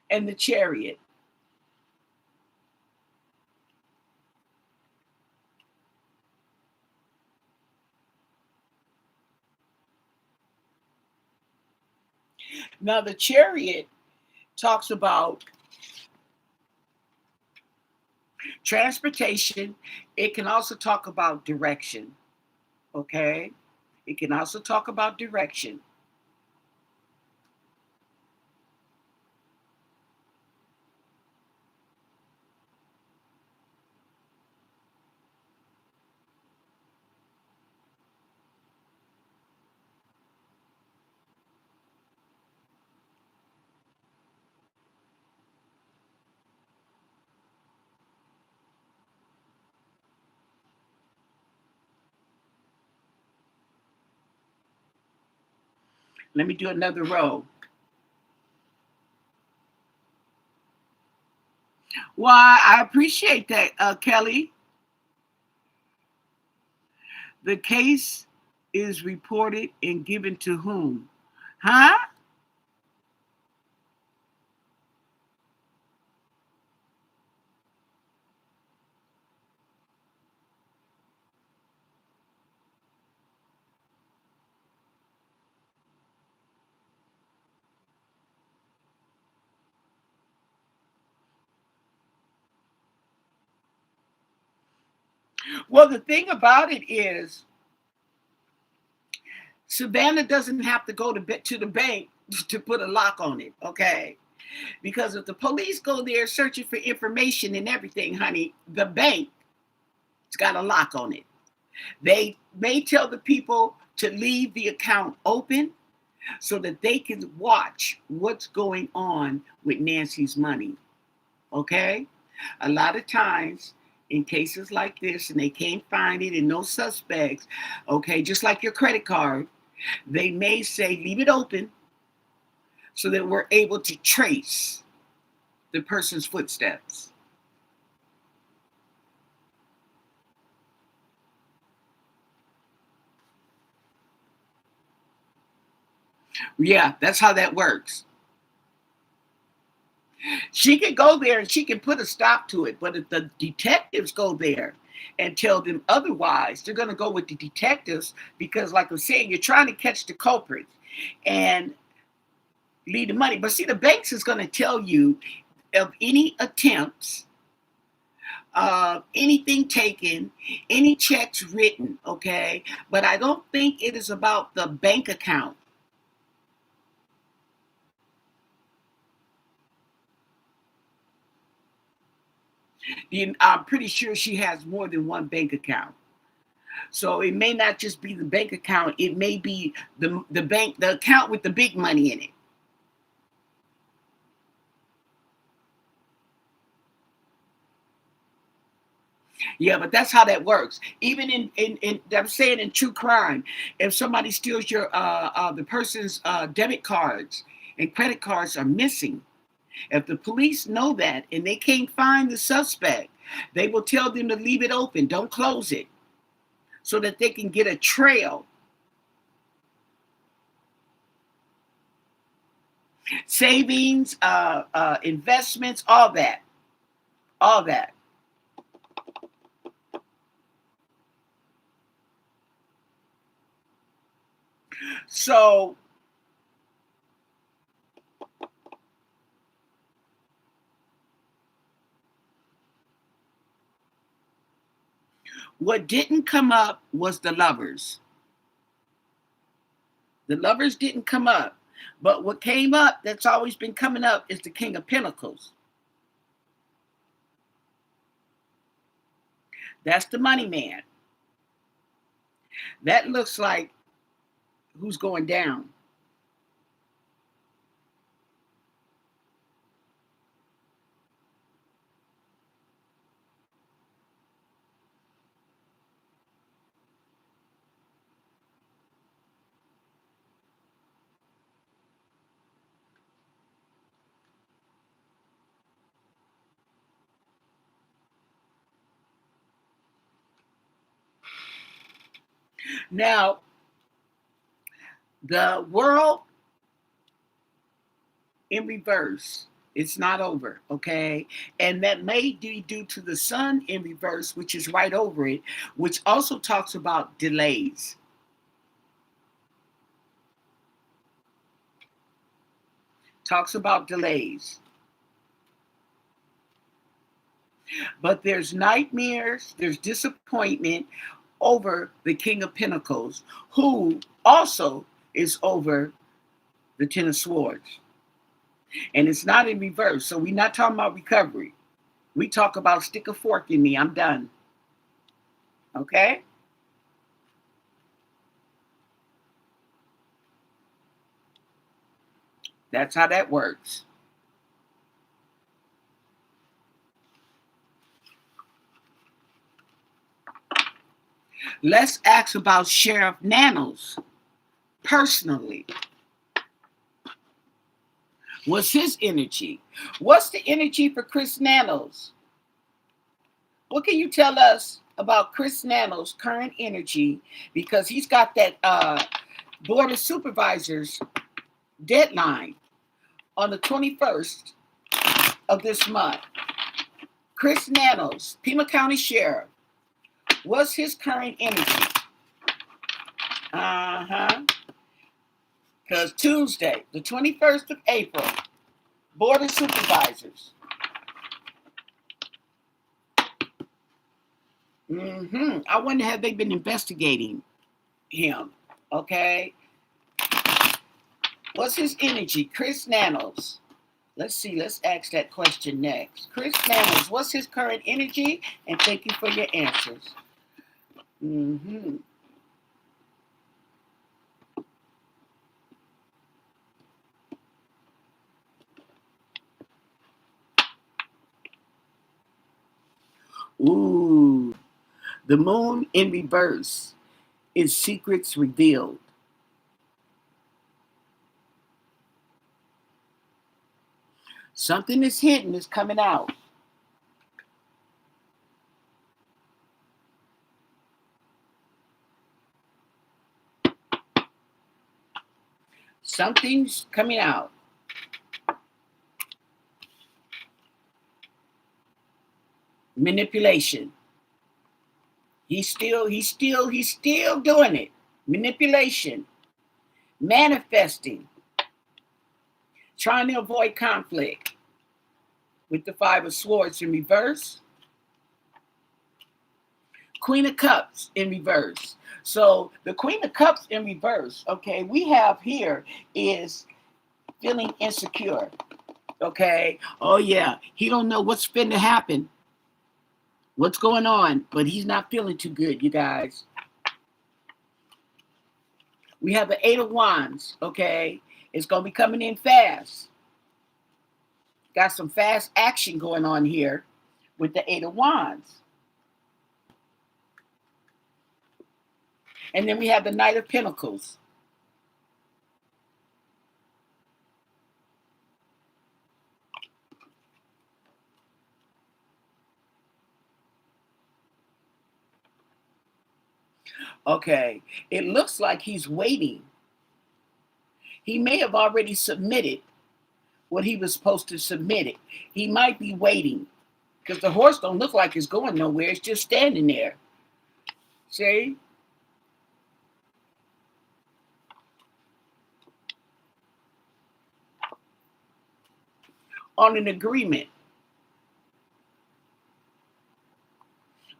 And the Chariot. Now the Chariot talks about transportation. It can also talk about direction. Okay? It can also talk about direction. Let me do another row. Why, I appreciate that, Kelly. The case is reported and given to whom? Huh? Well, the thing about it is, Savannah doesn't have to go to the bank to put a lock on it, okay? Because if the police go there searching for information and everything, honey, the bank's got a lock on it. They may tell the people to leave the account open so that they can watch what's going on with Nancy's money, okay? A lot of times, in cases like this, and they can't find it and no suspects, okay, just like your credit card, they may say, leave it open so that we're able to trace the person's footsteps. Yeah, that's how that works. She can go there and she can put a stop to it, but if the detectives go there and tell them otherwise, they're going to go with the detectives because, like I'm saying, you're trying to catch the culprits and leave the money. But see, the banks is going to tell you of any attempts, anything taken, any checks written, okay? But I don't think it is about the bank account. I'm pretty sure she has more than one bank account. So it may not just be the bank account. It may be the account with the big money in it. Yeah, but that's how that works. Even in I'm saying in true crime, if somebody steals your the person's debit cards and credit cards are missing, if the police know that and they can't find the suspect, they will tell them to leave it open, don't close it, so that they can get a trail. Savings, investments, all that, all that. So what didn't come up was the lovers. The lovers didn't come up. But what came up, that's always been coming up, is the King of Pentacles. That's the money man. That looks like who's going down. Now, the world in reverse. It's not over, okay? And that may be due to the sun in reverse, which is right over it, which also talks about delays. Talks about delays. But there's nightmares, there's disappointment over the King of Pentacles, who also is over the Ten of Swords. And it's not in reverse. So we're not talking about recovery. We talk about stick a fork in me. I'm done. Okay? That's how that works. Let's ask about Sheriff Nanos personally. What's his energy? What's the energy for Chris Nanos? What can you tell us about Chris Nanos' current energy? Because he's got that Board of Supervisors deadline on the 21st of this month. Chris Nanos, Pima County Sheriff. What's his current energy? Because Tuesday, the 21st of April, Board of Supervisors. I wonder, have they been investigating him? Okay. What's his energy? Chris Nanos. Let's see. Let's ask that question next. Chris Nanos, what's his current energy? And thank you for your answers. Ooh. The moon in reverse is secrets revealed. Something is hidden is coming out. Something's coming out. Manipulation. He's still doing it. Manipulation. Manifesting. Trying to avoid conflict. With the Five of Swords in reverse. Queen of Cups in reverse. So the Queen of Cups in reverse, okay, we have here is feeling insecure. Okay. Oh yeah. He don't know what's finna happen. What's going on, but he's not feeling too good, you guys. We have the Eight of Wands, okay? It's going to be coming in fast. Got some fast action going on here with the Eight of Wands. And then we have the Knight of Pentacles. Okay, it looks like he's waiting. He may have already submitted what he was supposed to submit it. He might be waiting because the horse don't look like it's going nowhere. It's just standing there. See? On an agreement.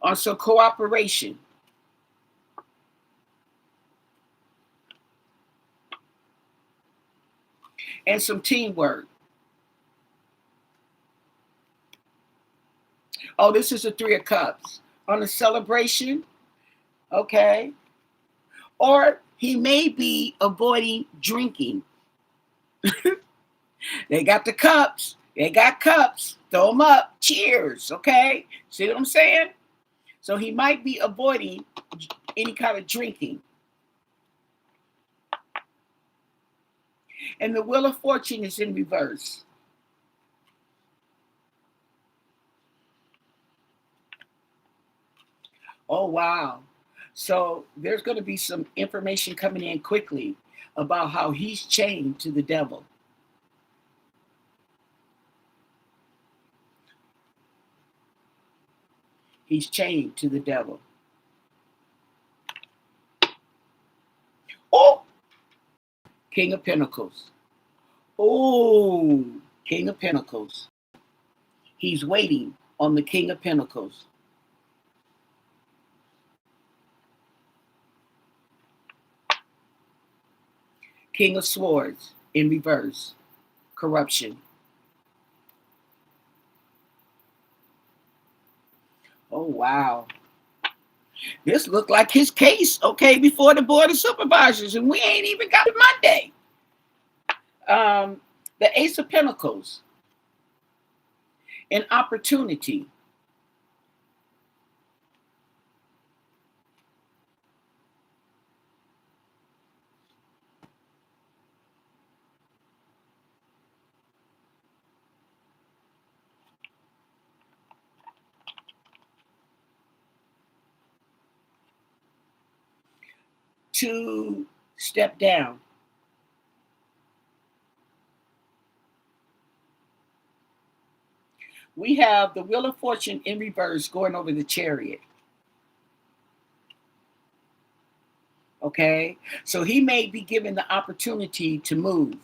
On some cooperation. And some teamwork. Oh, this is the Three of Cups. On a celebration, okay? Or he may be avoiding drinking. They got the cups. They got cups. Throw them up. Cheers, okay? See what I'm saying? So he might be avoiding any kind of drinking. And the Wheel of Fortune is in reverse. Oh, wow. So there's going to be some information coming in quickly about how he's chained to the devil. He's chained to the devil. Oh, King of Pentacles. Oh, King of Pentacles. He's waiting on the King of Pentacles. King of Swords in reverse. Corruption. Oh, wow. This looked like his case, okay, before the Board of Supervisors, and we ain't even got it Monday. The Ace of Pentacles. An opportunity. To step down. We have the Wheel of Fortune in reverse going over the Chariot. Okay, so he may be given the opportunity to move.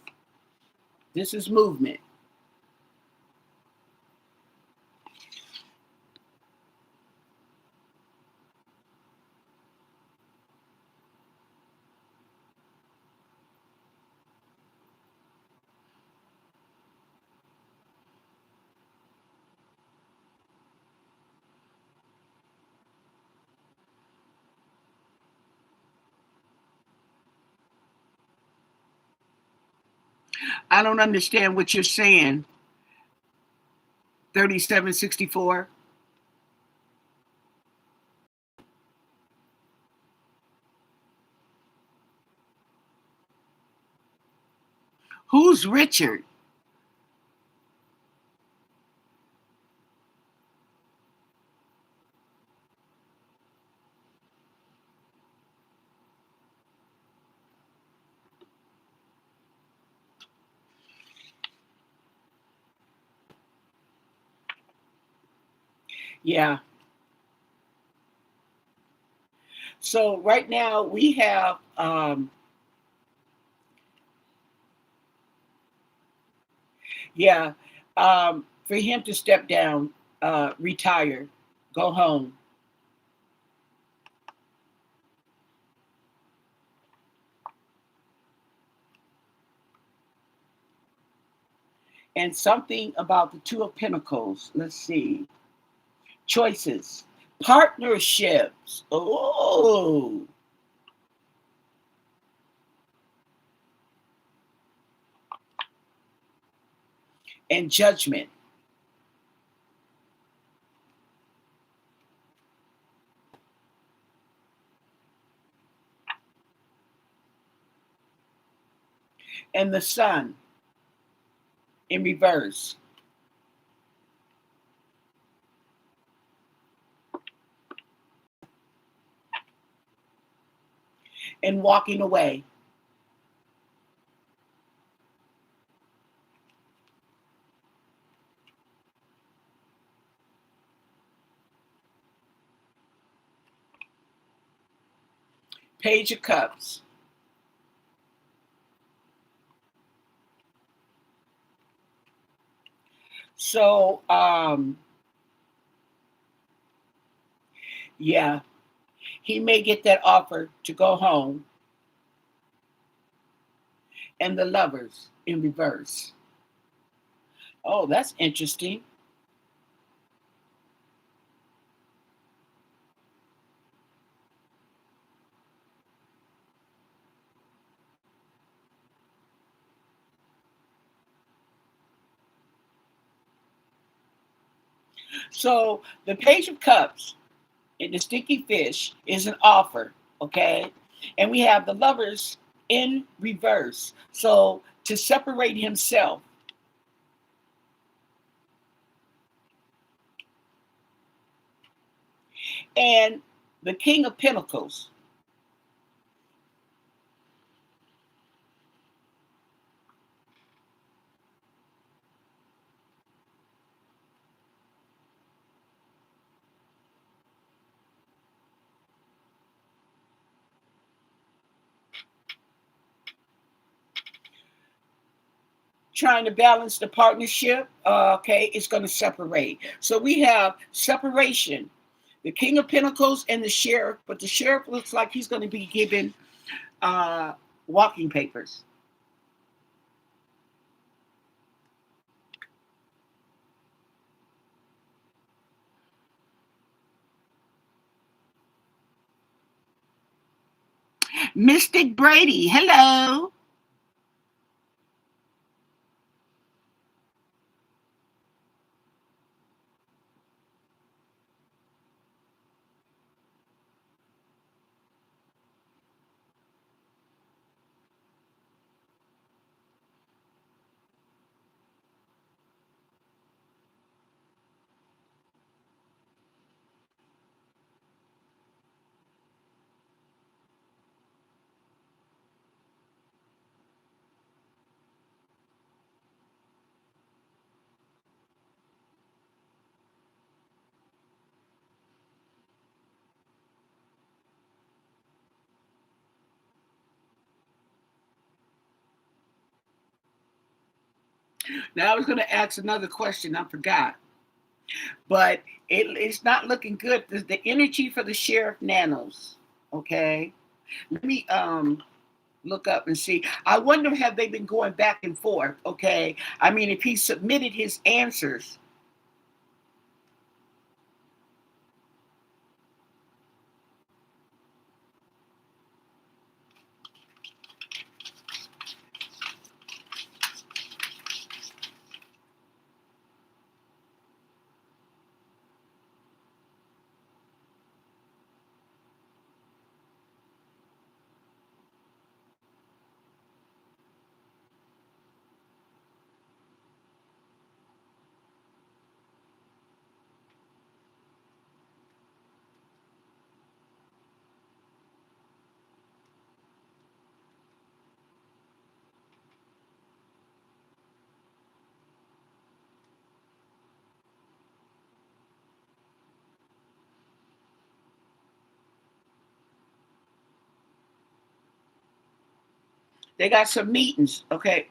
This is movement. I don't understand what you're saying. 3764. Who's Richard? Yeah. So right now we have for him to step down, retire, go home. And something about the Two of Pentacles. Let's see. Choices. Partnerships. Oh. and judgment. And the sun in reverse. And walking away. Page of Cups. So, yeah, he may get that offer to go home. And the Lovers in reverse. Oh, that's interesting. So the Page of Cups and the Sticky Fish is an offer, okay? And we have the Lovers in reverse. So to separate himself. And the King of Pentacles. Trying to balance the partnership, okay, it's going to separate. So we have separation, the King of Pentacles and the Sheriff, but the Sheriff looks like he's going to be given walking papers. Mystic Brady, hello. Now I was going to ask another question, I forgot, but it's not looking good. The energy for the Sheriff Nanos, okay. Let me look up and see. I wonder, have they been going back and forth, okay? I mean, if he submitted his answers. They got some meetings, okay.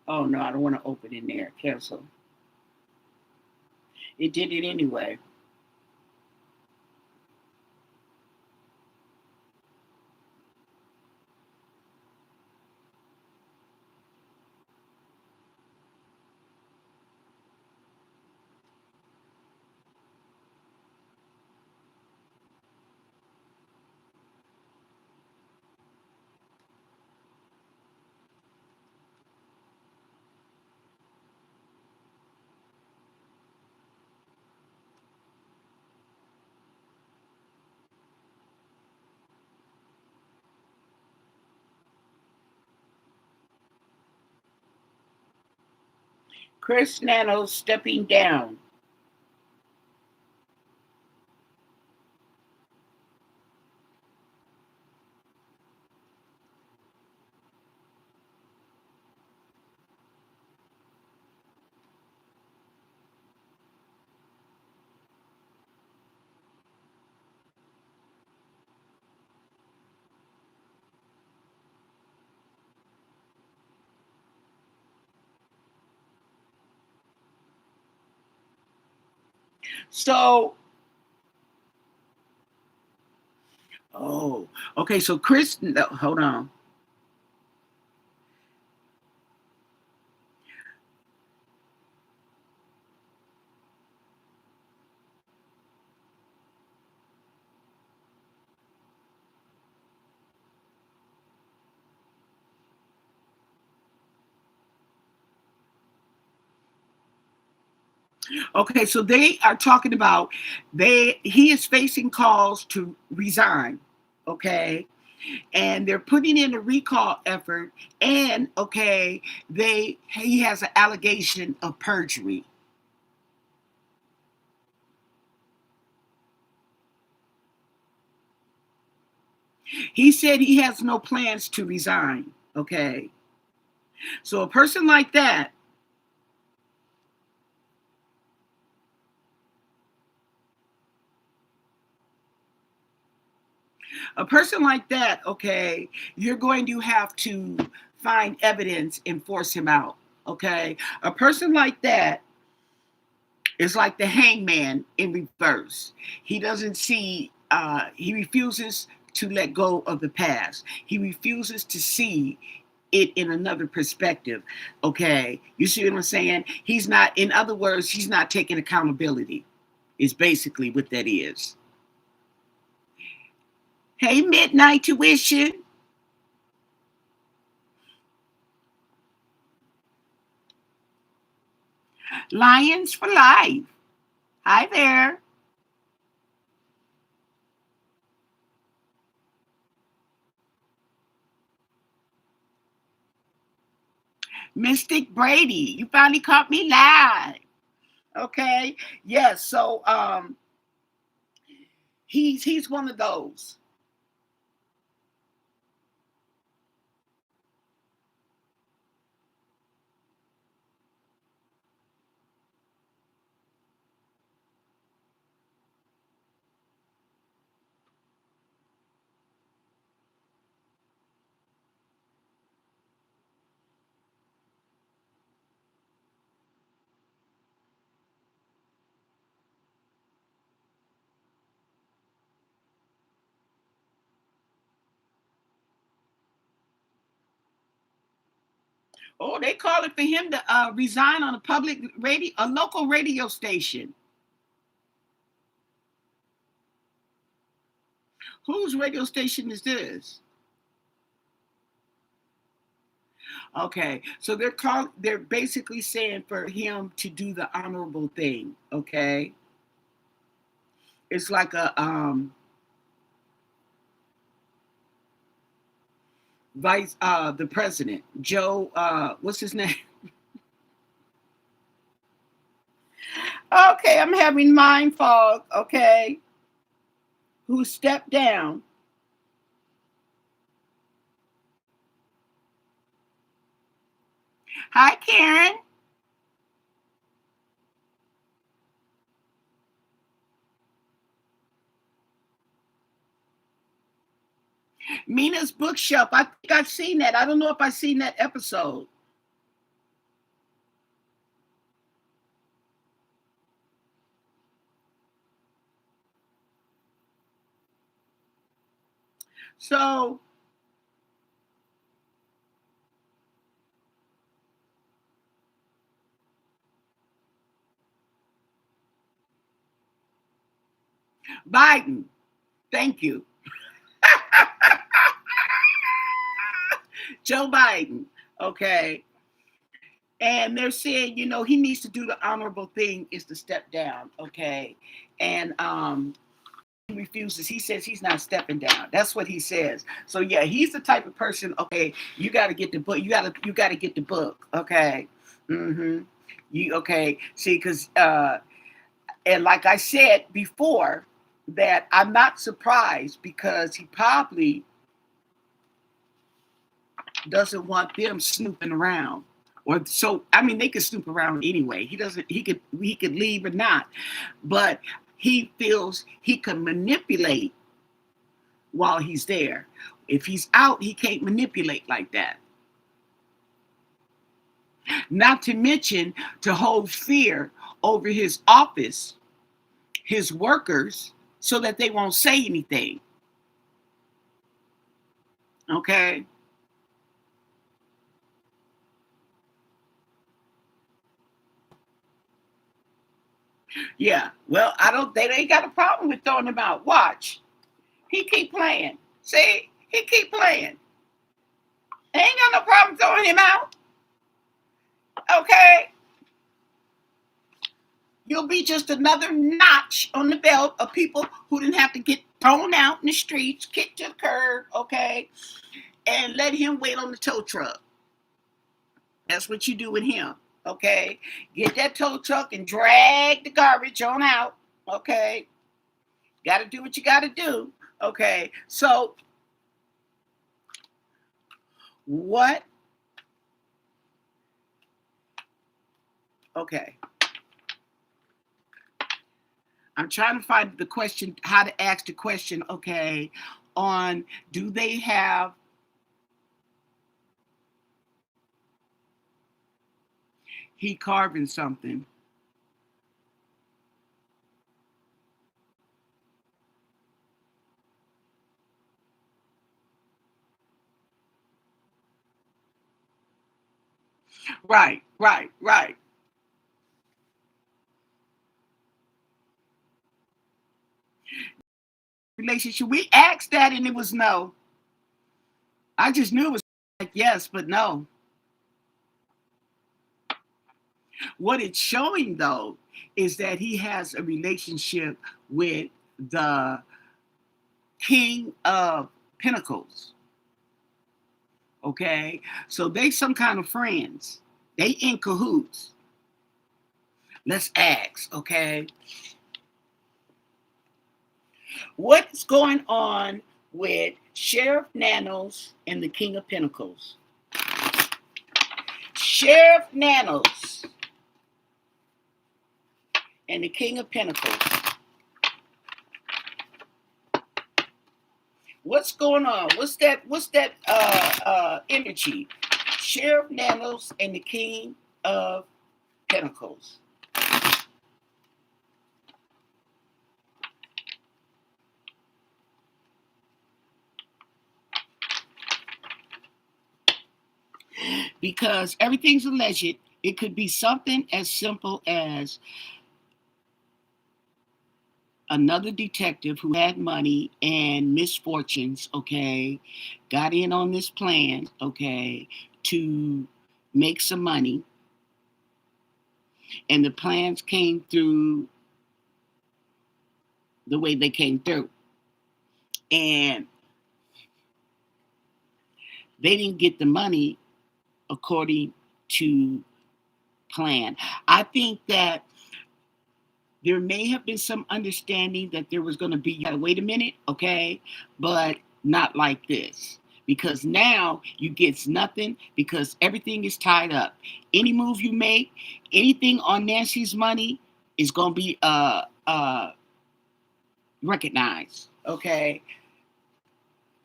Oh no, I don't want to open in there. Cancel. It did it anyway. Chris Nanos stepping down. So, oh, okay. So Chris, no, hold on. Okay, so they are talking about he is facing calls to resign. Okay, and they're putting in a recall effort, and okay, he has an allegation of perjury. He said he has no plans to resign. Okay, so a person like that, okay, you're going to have to find evidence and force him out. Okay, a person like that is like the hangman in reverse. He doesn't see, he refuses to let go of the past. He refuses to see it in another perspective. Okay, you see what I'm saying? He's not, in other words, he's not taking accountability, is basically what that is. Hey, Midnight Tuition. Lions for life. Hi there. Mystic Brady. You finally caught me live. Okay. Yes. So he's one of those. Oh, they calling for him to resign on a public radio, a local radio station. Whose radio station is this? Okay, so they're basically saying for him to do the honorable thing. Okay, it's like a vice the president Joe, what's his name? Okay, I'm having mind fog. Okay, who stepped down? Hi, Karen. Mina's bookshelf. I think I've seen that. I don't know if I've seen that episode. So Biden, thank you. Joe Biden. Okay. And they're saying, he needs to do the honorable thing is to step down. Okay. And he refuses. He says he's not stepping down. That's what he says. So yeah, he's the type of person, okay, you gotta get the book. You gotta get the book. Okay. Mm-hmm. You okay? See, because and like I said before, that I'm not surprised because he probably doesn't want them snooping around. Or so I mean they could snoop around anyway. He doesn't he could leave or not. But he feels he can manipulate while he's there. If he's out, he can't manipulate like that. Not to mention to hold fear over his office, his workers, so that they won't say anything. Okay? Yeah. Well, I don't they ain't got a problem with throwing him out. Watch. He keep playing. See? He keep playing. They ain't got no problem throwing him out. Okay? You'll be just another notch on the belt of people who didn't have to get thrown out in the streets, kicked to the curb, okay? And let him wait on the tow truck. That's what you do with him, okay? Get that tow truck and drag the garbage on out, okay? Got to do what you got to do, okay? So, what? Okay. I'm trying to find the question, how to ask the question, okay, on do they have he carving something? Right, right, right. Relationship. We asked that and it was no. I just knew it was like yes, but no. What it's showing though is that he has a relationship with the King of Pentacles. Okay, so they some kind of friends. They in cahoots. Let's ask. Okay, what's going on with Sheriff Nanos and the King of Pentacles? Sheriff Nanos and the King of Pentacles. What's going on? What's that energy? Sheriff Nanos and the King of Pentacles. Because everything's alleged. It could be something as simple as another detective who had money and misfortunes, okay, got in on this plan, okay, to make some money. And the plans came through the way they came through. And they didn't get the money according to plan. I think that there may have been some understanding that there was going to be, wait a minute, okay, but not like this. Because now you get nothing because everything is tied up. Any move you make, anything on Nancy's money is going to be recognized, okay?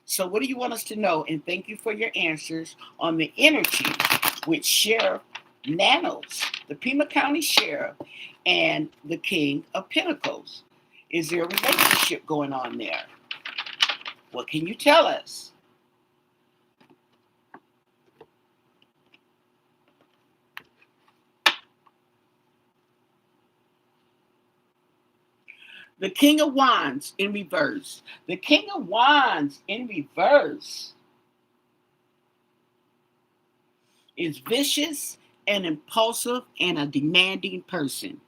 So what do you want us to know? And thank you for your answers on the energy with Sheriff Nanos, the Pima County Sheriff, and the King of Pentacles. Is there a relationship going on there? What can you tell us? The King of Wands in reverse. The King of Wands in reverse is vicious and impulsive and a demanding person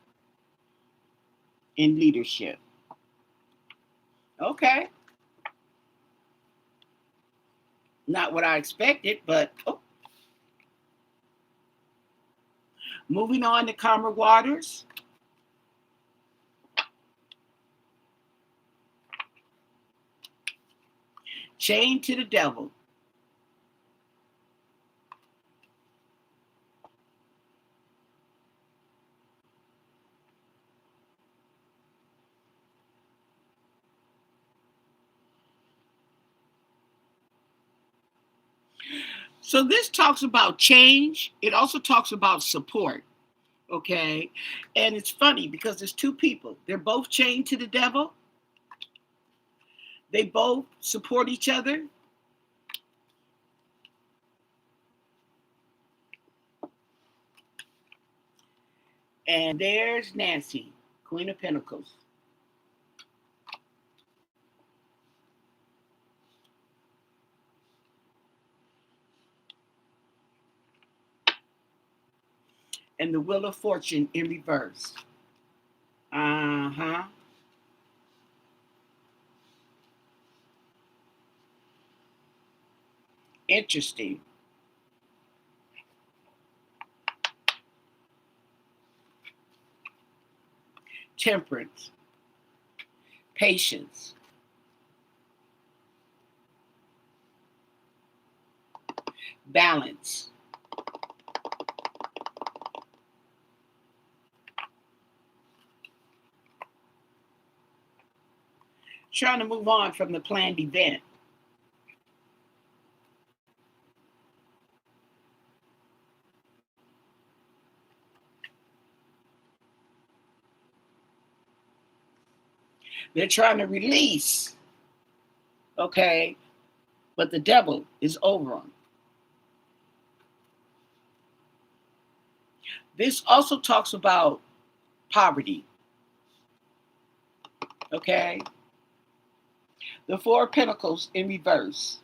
in leadership. Okay. Not what I expected, but Moving on to calmer waters. Chained to the devil. So this talks about change. It also talks about support. Okay. And it's funny because there's two people. They're both chained to the devil. They both support each other. And there's Nancy, Queen of Pentacles. And the Wheel of Fortune in reverse. Uh-huh. Interesting. Temperance. Patience. Balance. Trying to move on from the planned event. They're trying to release, okay, but the devil is over them. This also talks about poverty, okay? The Four of Pentacles in reverse.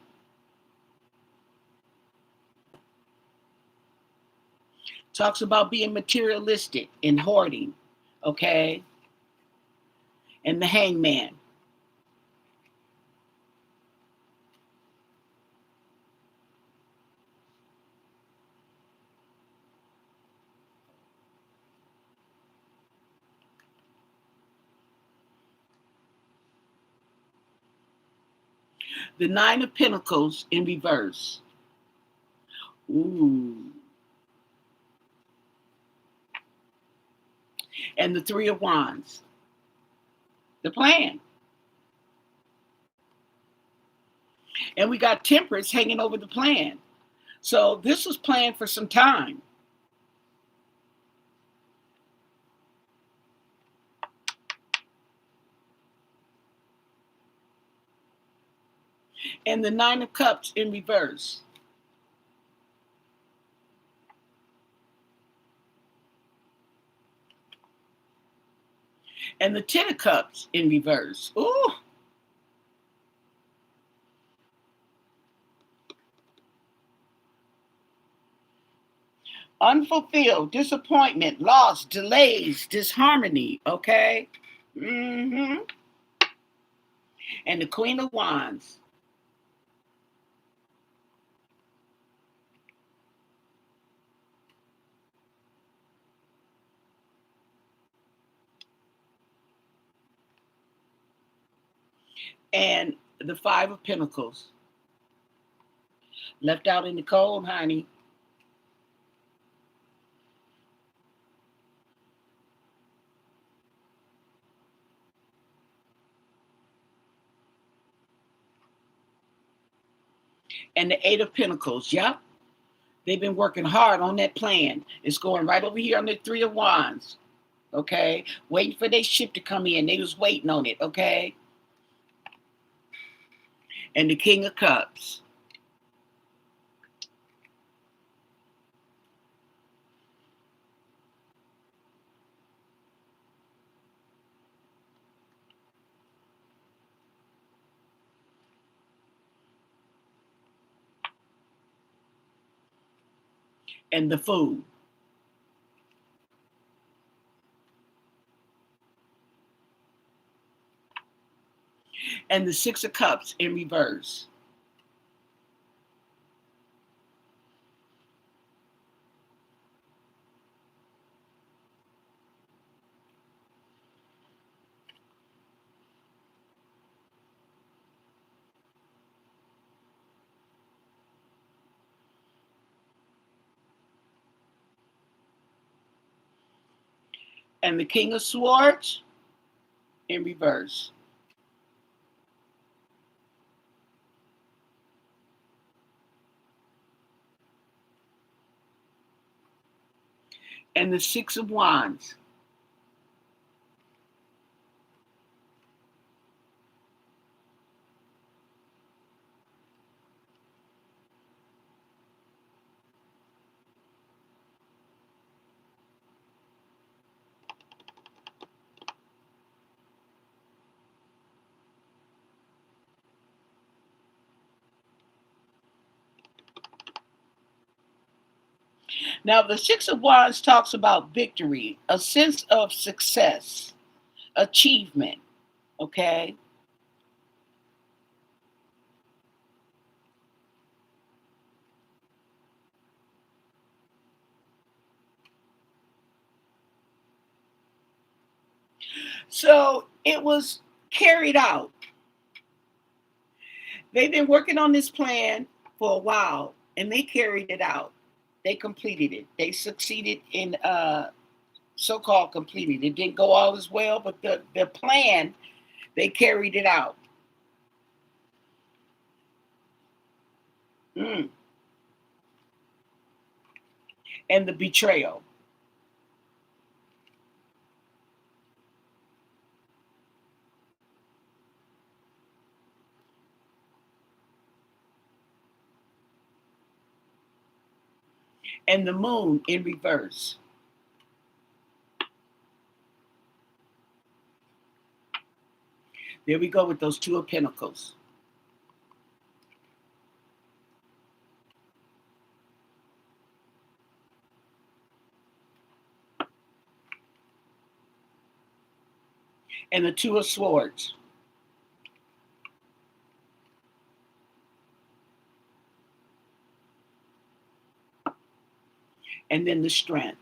Talks about being materialistic and hoarding, okay? And the Hangman. The Nine of Pentacles in reverse. Ooh. And the Three of Wands. The plan. And we got Temperance hanging over the plan. So this was planned for some time. And the Nine of Cups in reverse. And the Ten of Cups in reverse. Ooh. Unfulfilled, disappointment, loss, delays, disharmony, okay? Mm-hmm. And the Queen of Wands. And the Five of Pentacles. Left out in the cold, honey. And the Eight of Pentacles. Yep. They've been working hard on that plan. It's going right over here on the Three of Wands. Okay? Waiting for their ship to come in. They was waiting on it, okay? And the King of Cups. And the Fool. And the Six of Cups in reverse. And the King of Swords in reverse. And the Six of Wands. Now, the Six of Wands talks about victory, a sense of success, achievement, okay? So it was carried out. They've been working on this plan for a while and they carried it out. They completed it. They succeeded in so-called completed. It didn't go all as well, but the plan, they carried it out. Mm. And the betrayal. And the moon in reverse. There we go with those two of pentacles. And the two of swords. And then the strength.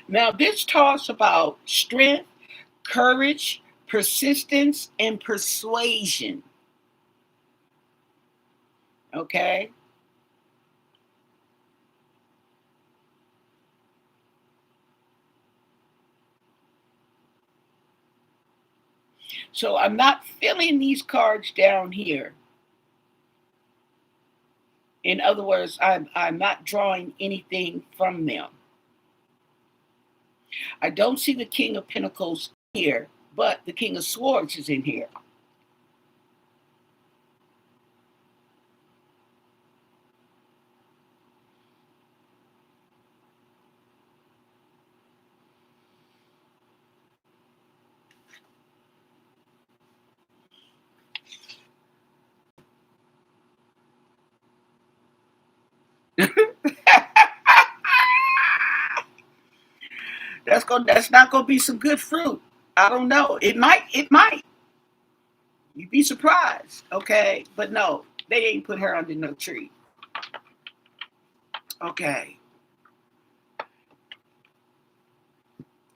Now, this talks about strength, courage, persistence, and persuasion. Okay? So I'm not filling these cards down here. In other words, I'm not drawing anything from them. I don't see the King of Pentacles here, but the King of Swords is in here. That's not gonna be some good fruit. I don't know. It might. You'd be surprised. Okay. But no, they ain't put her under no tree. Okay.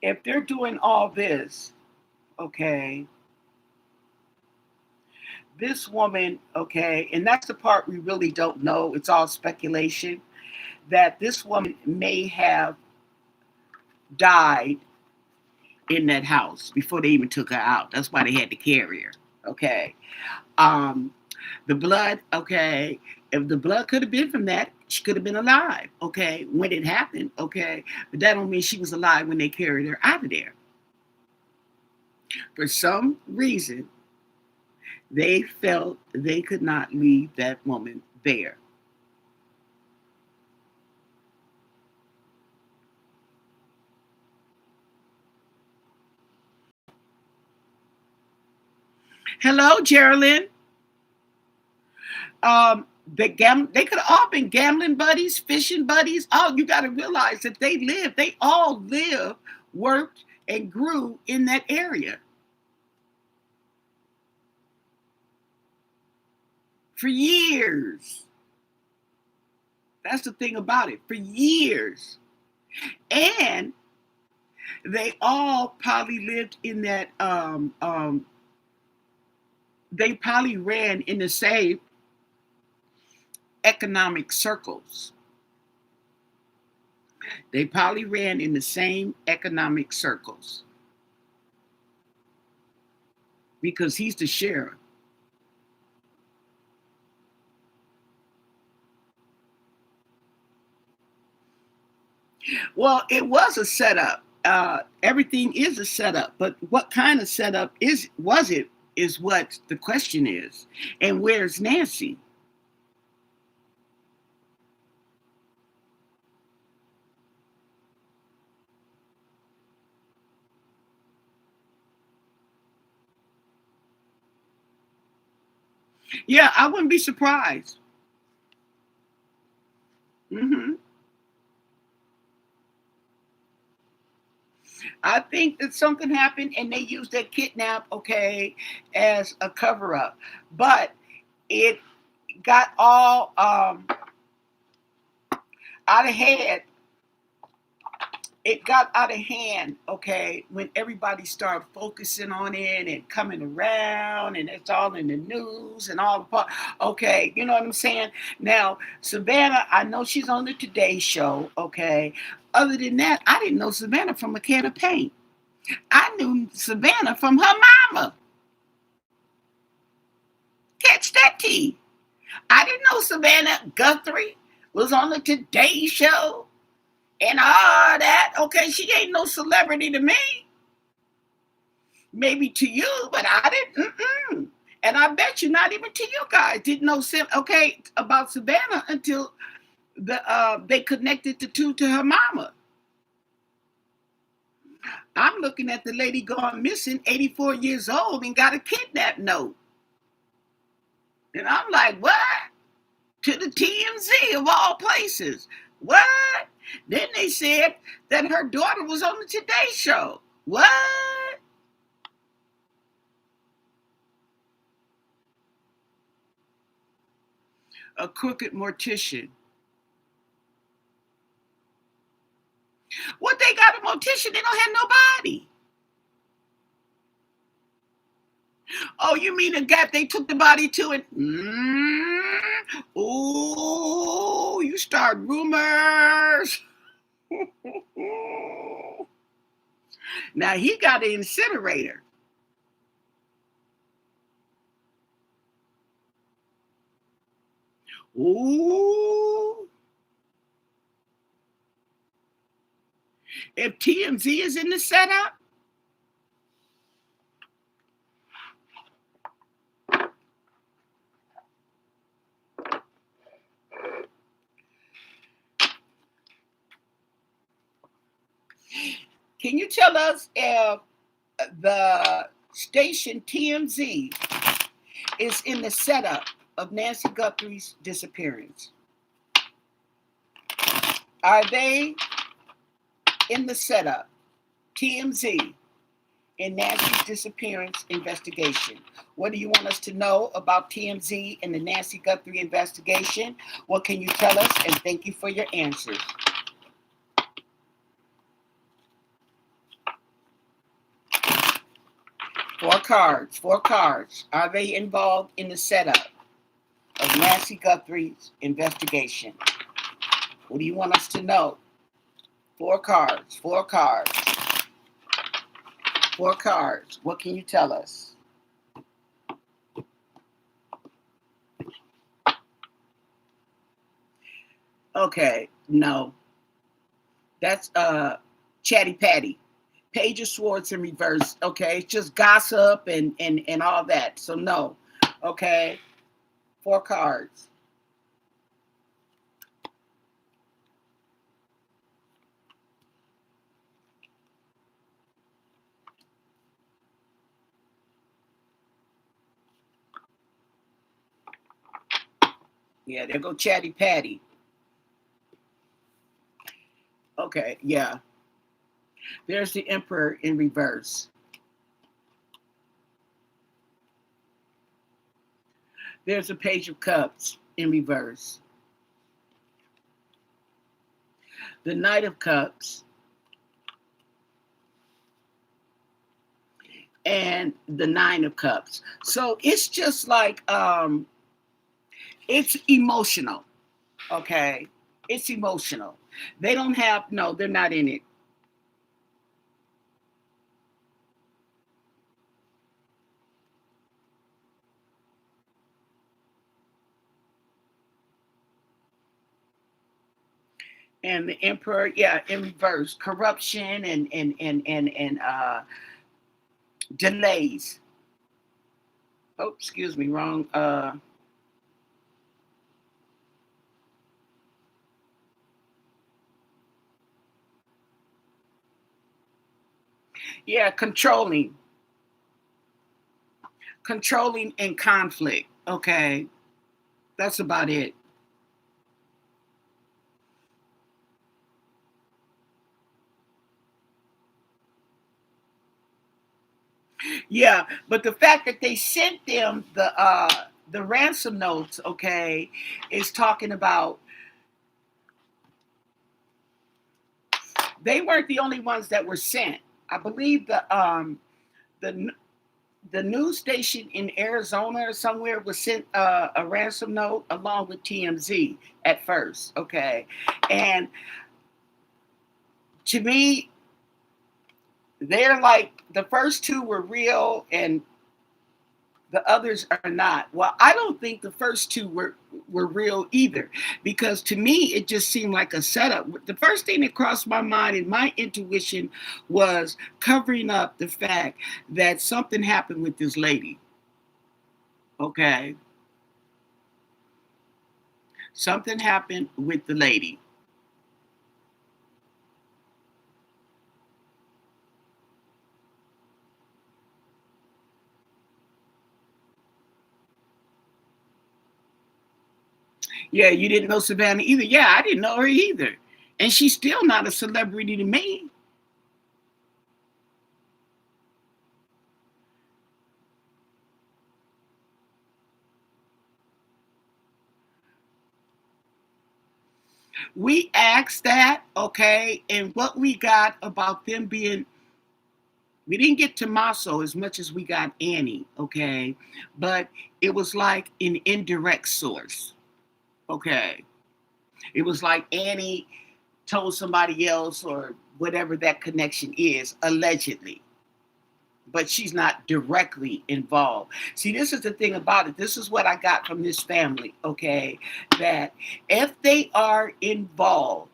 If they're doing all this, okay, this woman, okay, and that's the part we really don't know. It's all speculation that this woman may have died in that house before they even took her out. That's why they had to carry her. Okay. Um, the blood, okay, if the blood could have been from that, she could have been alive, okay, when it happened, okay. But that don't mean she was alive when they carried her out of there. For some reason, they felt they could not leave that woman there. Hello, Geraldine. They could have all been gambling buddies, fishing buddies. Oh, you got to realize that they all lived, worked, and grew in that area for years. That's the thing about it, for years. And They all probably lived in that. They probably ran in the same economic circles. They probably ran in the same economic circles because he's the sheriff. Well, it was a setup. Everything is a setup, but what kind of setup was it? Is what the question is. And where's Nancy? Yeah, I wouldn't be surprised. Hmm. I think that something happened and they used that kidnap, okay, as a cover up. But it got all out of hand. It got out of hand, okay, when everybody started focusing on it and coming around, and it's all in the news and all the part. Okay, you know what I'm saying? Now, Savannah, I know she's on the Today Show, okay. Other than that, I didn't know Savannah from a can of paint. I knew Savannah from her mama. Catch that tea. I didn't know Savannah Guthrie was on the Today Show and all that. Okay, she ain't no celebrity to me. Maybe to you, but I didn't. Mm-mm. And I bet you not even to you guys didn't know okay about Savannah until they connected the two to her mama. I'm looking at the lady gone missing, 84 years old, and got a kidnap note. And I'm like, what? To the TMZ of all places. What? Then they said that her daughter was on the Today Show. What? A crooked mortician. What they got a mortician? They don't have nobody. Oh, you mean the gap they took the body to it? Oh, you start rumors. Now he got an incinerator. Ooh. If TMZ is in the setup, can you tell us if the station TMZ is in the setup of Nancy Guthrie's disappearance? Are they in the setup, TMZ, in Nancy's disappearance investigation? What do you want us to know about TMZ and the Nancy Guthrie investigation? What can you tell us? And thank you for your answers. Four cards, four cards. Are they involved in the setup of Nancy Guthrie's investigation? What do you want us to know? Four cards, four cards, four cards. What can you tell us? Okay, no. That's Chatty Patty. Page of Swords in reverse. Okay, it's just gossip and all that. So no. Okay, four cards. Yeah, there go Chatty Patty. Okay, yeah. There's the Emperor in reverse. There's a Page of Cups in reverse. The Knight of Cups. and the Nine of Cups. So it's just like it's emotional. Okay, it's emotional. They don't have no. They're not in it. And the Emperor, yeah, in reverse, corruption and delays. Oh, excuse me, wrong. Yeah, controlling and conflict. Okay, that's about it. Yeah, but the fact that they sent them the ransom notes, okay, is talking about they weren't the only ones that were sent. I believe the the news station in Arizona or somewhere was sent a ransom note along with TMZ at first, okay, and to me, they're like the first two were real and the others are not. Well, I don't think the first two were real either, because to me it just seemed like a setup. The first thing that crossed my mind and my intuition was covering up the fact that something happened with this lady. Okay, something happened with the lady. Yeah, you didn't know Savannah either. Yeah, I didn't know her either, and she's still not a celebrity to me. We asked that, okay, and what we got about them being, we didn't get Tommaso as much as we got Annie, okay, but it was like an indirect source, okay. It was like Annie told somebody else or whatever that connection is, allegedly, but she's not directly involved. See, this is the thing about it. This is what I got from this family, okay, that if they are involved,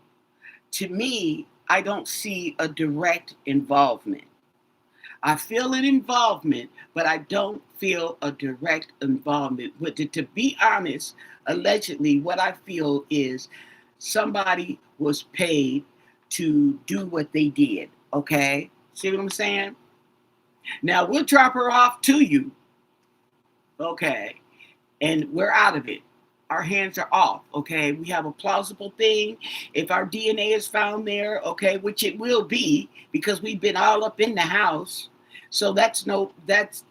to me, I don't see a direct involvement. I feel an involvement, but I don't feel a direct involvement. But to be honest, allegedly, what I feel is somebody was paid to do what they did. Okay? See what I'm saying? Now we'll drop her off to you. Okay. And we're out of it. Our hands are off. Okay. We have a plausible thing. If our DNA is found there, okay, which it will be because we've been all up in the house. So that's no, that's,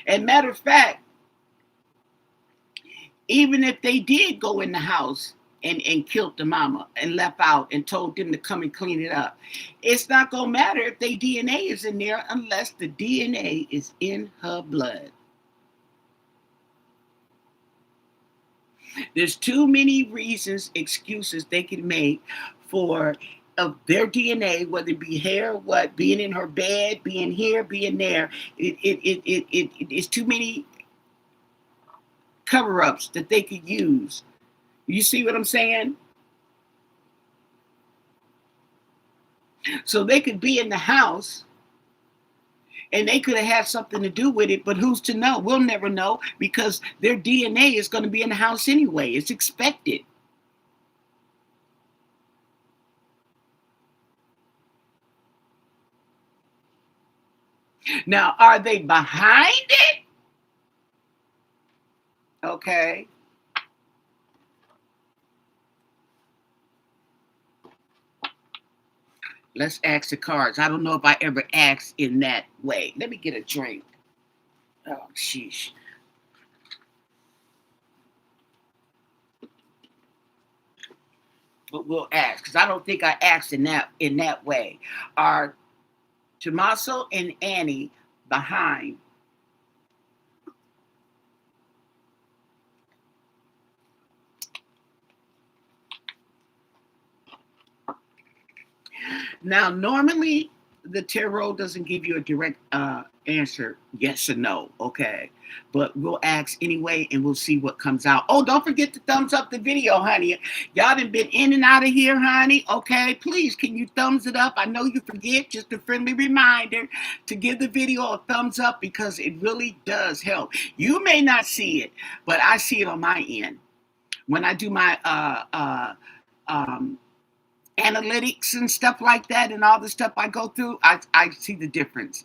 and matter of fact, even if they did go in the house and killed the mama and left out and told them to come and clean it up, it's not going to matter if their DNA is in there unless the DNA is in her blood. There's too many reasons, excuses they can make for of their DNA, whether it be hair, what, being in her bed, being here, being there. It's too many cover-ups that they could use. You see what I'm saying? So they could be in the house and they could have had something to do with it, but who's to know? We'll never know because their DNA is going to be in the house anyway. It's expected. Now, are they behind it? Okay. Let's ask the cards. I don't know if I ever asked in that way. Let me get a drink. Oh, sheesh. But we'll ask because I don't think I asked in that way. Are Tommaso and Annie behind. Now, normally the tarot doesn't give you a direct answer, yes or no, okay? But we'll ask anyway and we'll see what comes out. Oh, don't forget to thumbs up the video, honey. Y'all done been in and out of here, honey, okay? Please, can you thumbs it up? I know you forget, just a friendly reminder to give the video a thumbs up because it really does help. You may not see it, but I see it on my end. When I do my analytics and stuff like that and all the stuff I go through, I see the difference.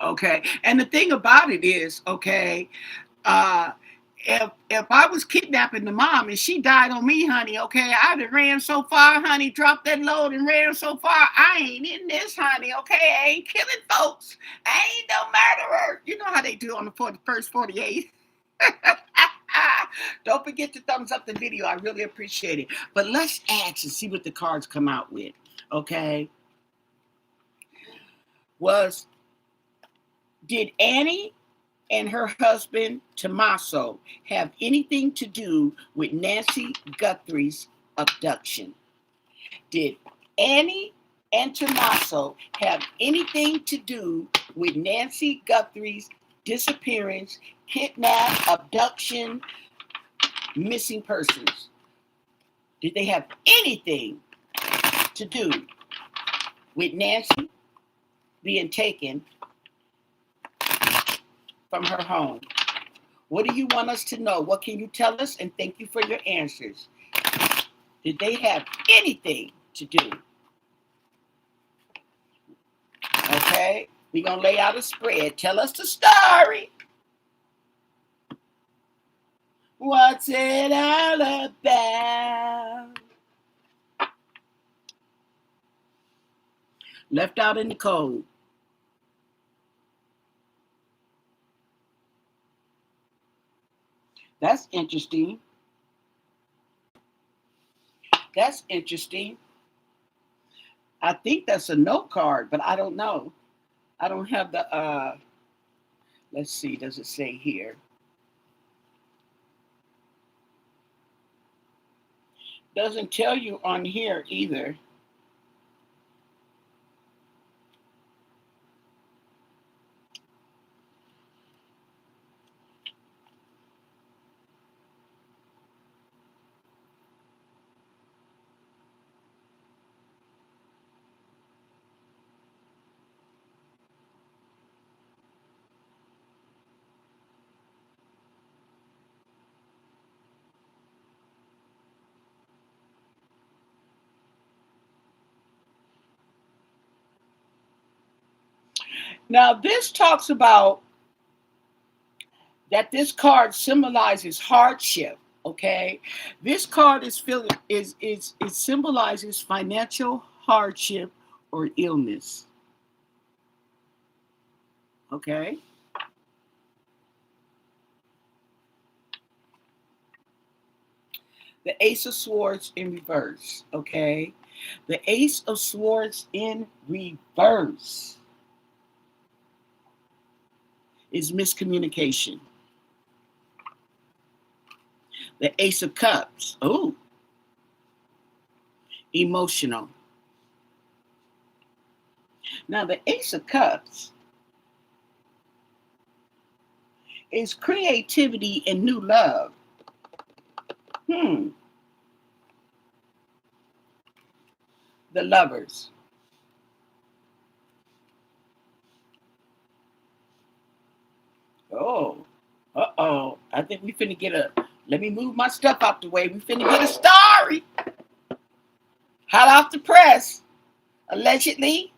Okay. And the thing about it is, okay, uh, if I was kidnapping the mom and she died on me, honey, okay, I'd have ran so far, honey, dropped that load and ran so far. I ain't in this, honey, okay? I ain't killing folks. I ain't no murderer. You know how they do on the first 48. Don't forget to thumbs up the video. I really appreciate it. But let's ask and see what the cards come out with, okay? Did Annie and her husband Tommaso have anything to do with Nancy Guthrie's abduction? Did Annie and Tommaso have anything to do with Nancy Guthrie's disappearance, kidnap, abduction, missing persons? Did they have anything to do with Nancy being taken from her home? What do you want us to know? What can you tell us? And thank you for your answers. Did they have anything to do? Okay, we're going to lay out a spread. Tell us the story. What's it all about? Left out in the cold. That's interesting. That's interesting. I think that's a note card, but I don't know. I don't have the, let's see, does it say here? Doesn't tell you on here either. Now, this talks about that this card symbolizes hardship. Okay, this card it symbolizes financial hardship or illness. Okay. The Ace of Swords in reverse. Okay. The Ace of Swords in reverse is miscommunication. The Ace of Cups. Oh, emotional. Now, the Ace of Cups is creativity and new love. The Lovers. Oh, uh-oh. I think we finna get let me move my stuff out the way. We finna get a story. Hot off the press, allegedly.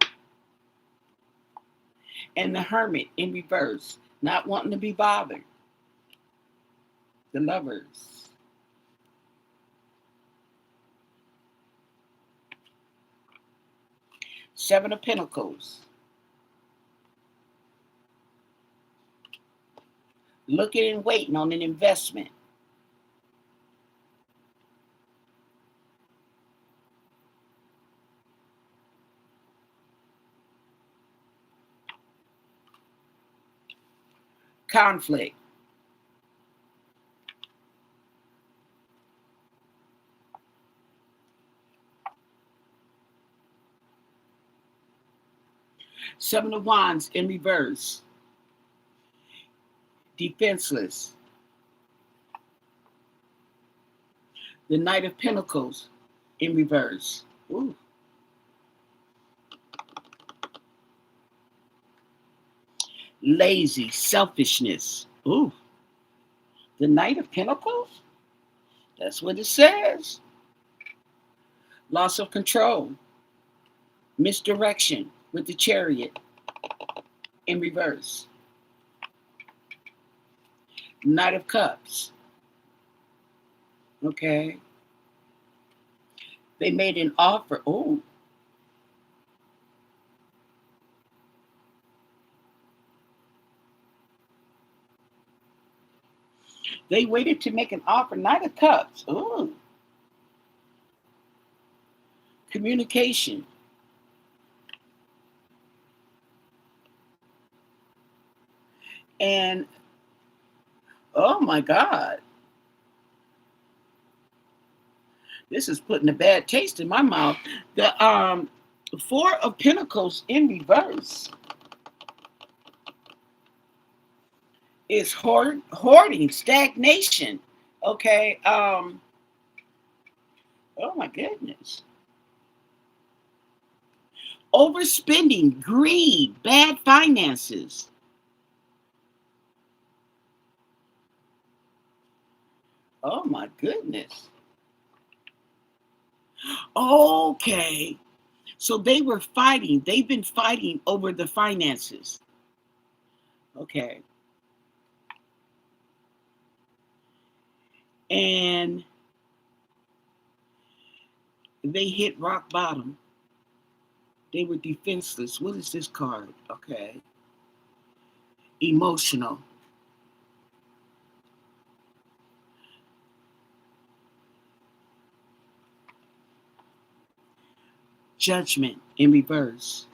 And the Hermit in reverse, not wanting to be bothered. The Lovers. Seven of Pentacles. looking and waiting on an investment. Conflict. Seven of Wands in reverse. Defenseless. The Knight of Pentacles in reverse. Ooh. Lazy, selfishness. Ooh. The Knight of Pentacles? That's what it says. Loss of control. Misdirection with the Chariot in reverse. Knight of Cups. Okay. They made an offer. Oh. They waited to make an offer. Knight of Cups. Oh. Communication. And oh my God. This is putting a bad taste in my mouth. The Four of Pentacles in reverse is hoarding, stagnation. Okay. Oh my goodness. Overspending, greed, bad finances. Oh my goodness. Okay. So they were fighting. They've been fighting over the finances. Okay. And they hit rock bottom. They were defenseless. What is this card? Okay. Emotional. Judgment in reverse.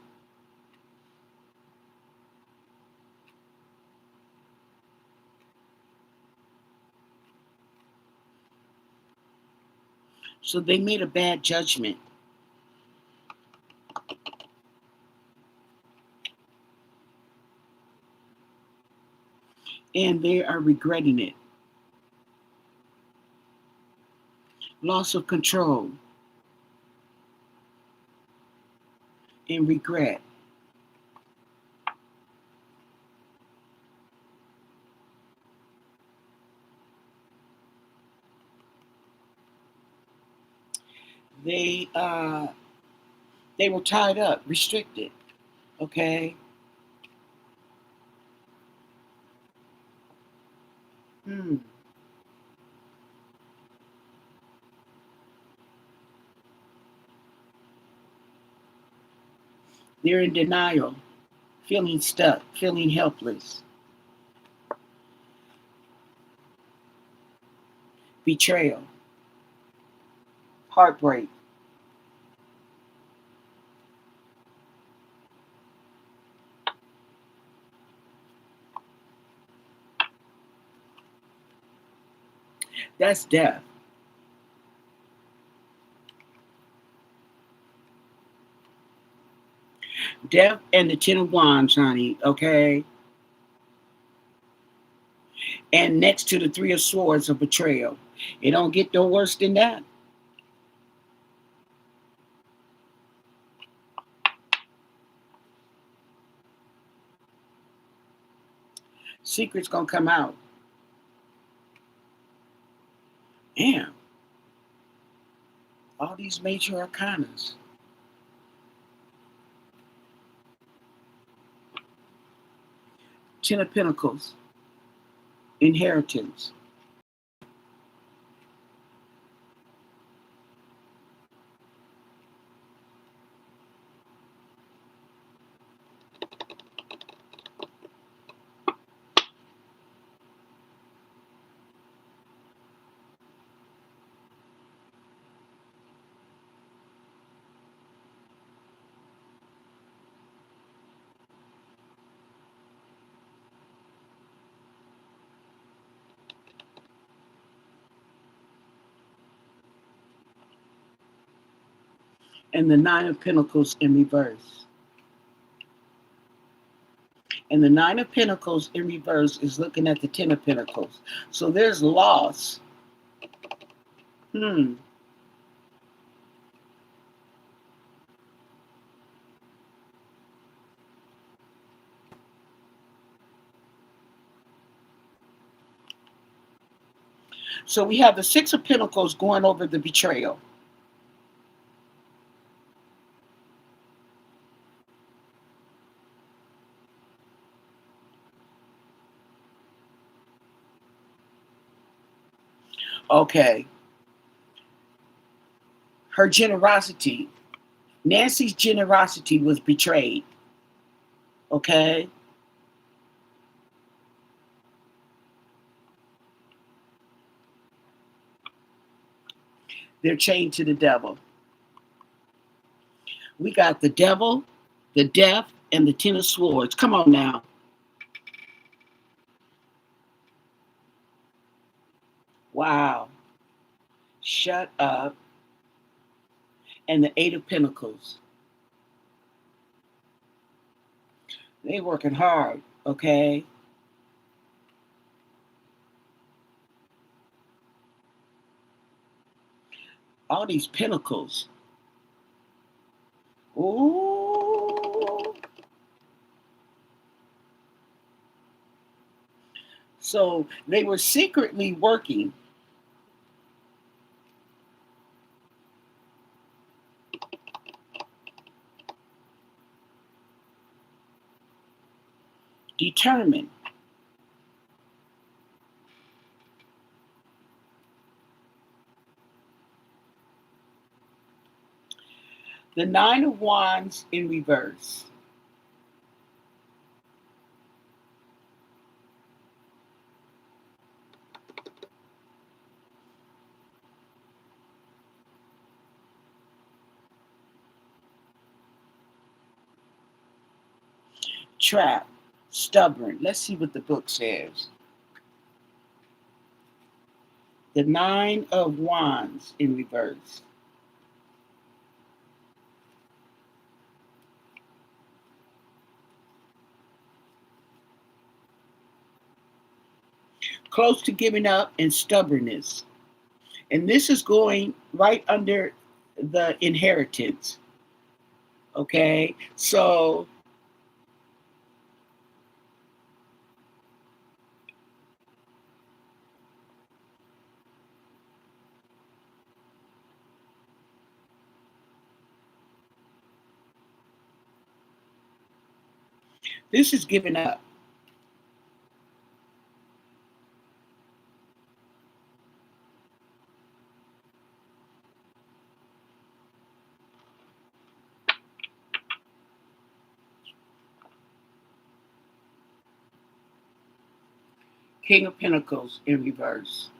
So they made a bad judgment. And they are regretting it. Loss of control and regret. They were tied up, restricted. Okay. Hmm. They're in denial, feeling stuck, feeling helpless. Betrayal, heartbreak. That's death. Death and the Ten of Wands, honey. Okay. And next to the Three of Swords, a betrayal. It don't get no worse than that. Secret's gonna come out. Damn. All these major arcanas. Ten of Pentacles. Inheritance. and the Nine of Pentacles in reverse. And the Nine of Pentacles in reverse is looking at the Ten of Pentacles. So there's loss. So we have the Six of Pentacles going over the betrayal. Okay. Her generosity. Nancy's generosity was betrayed. Okay. They're chained to the devil. We got the devil, the death, and the Ten of Swords. Come on now. Wow. Shut up. And the Eight of Pentacles. They working hard, okay? All these pentacles. Ooh. So they were secretly working. Determined. The Nine of Wands in reverse. Trap. Stubborn. Let's see what the book says. The Nine of Wands in reverse. Close to giving up and stubbornness. And this is going right under the inheritance. Okay, so this is giving up. King of Pentacles in reverse.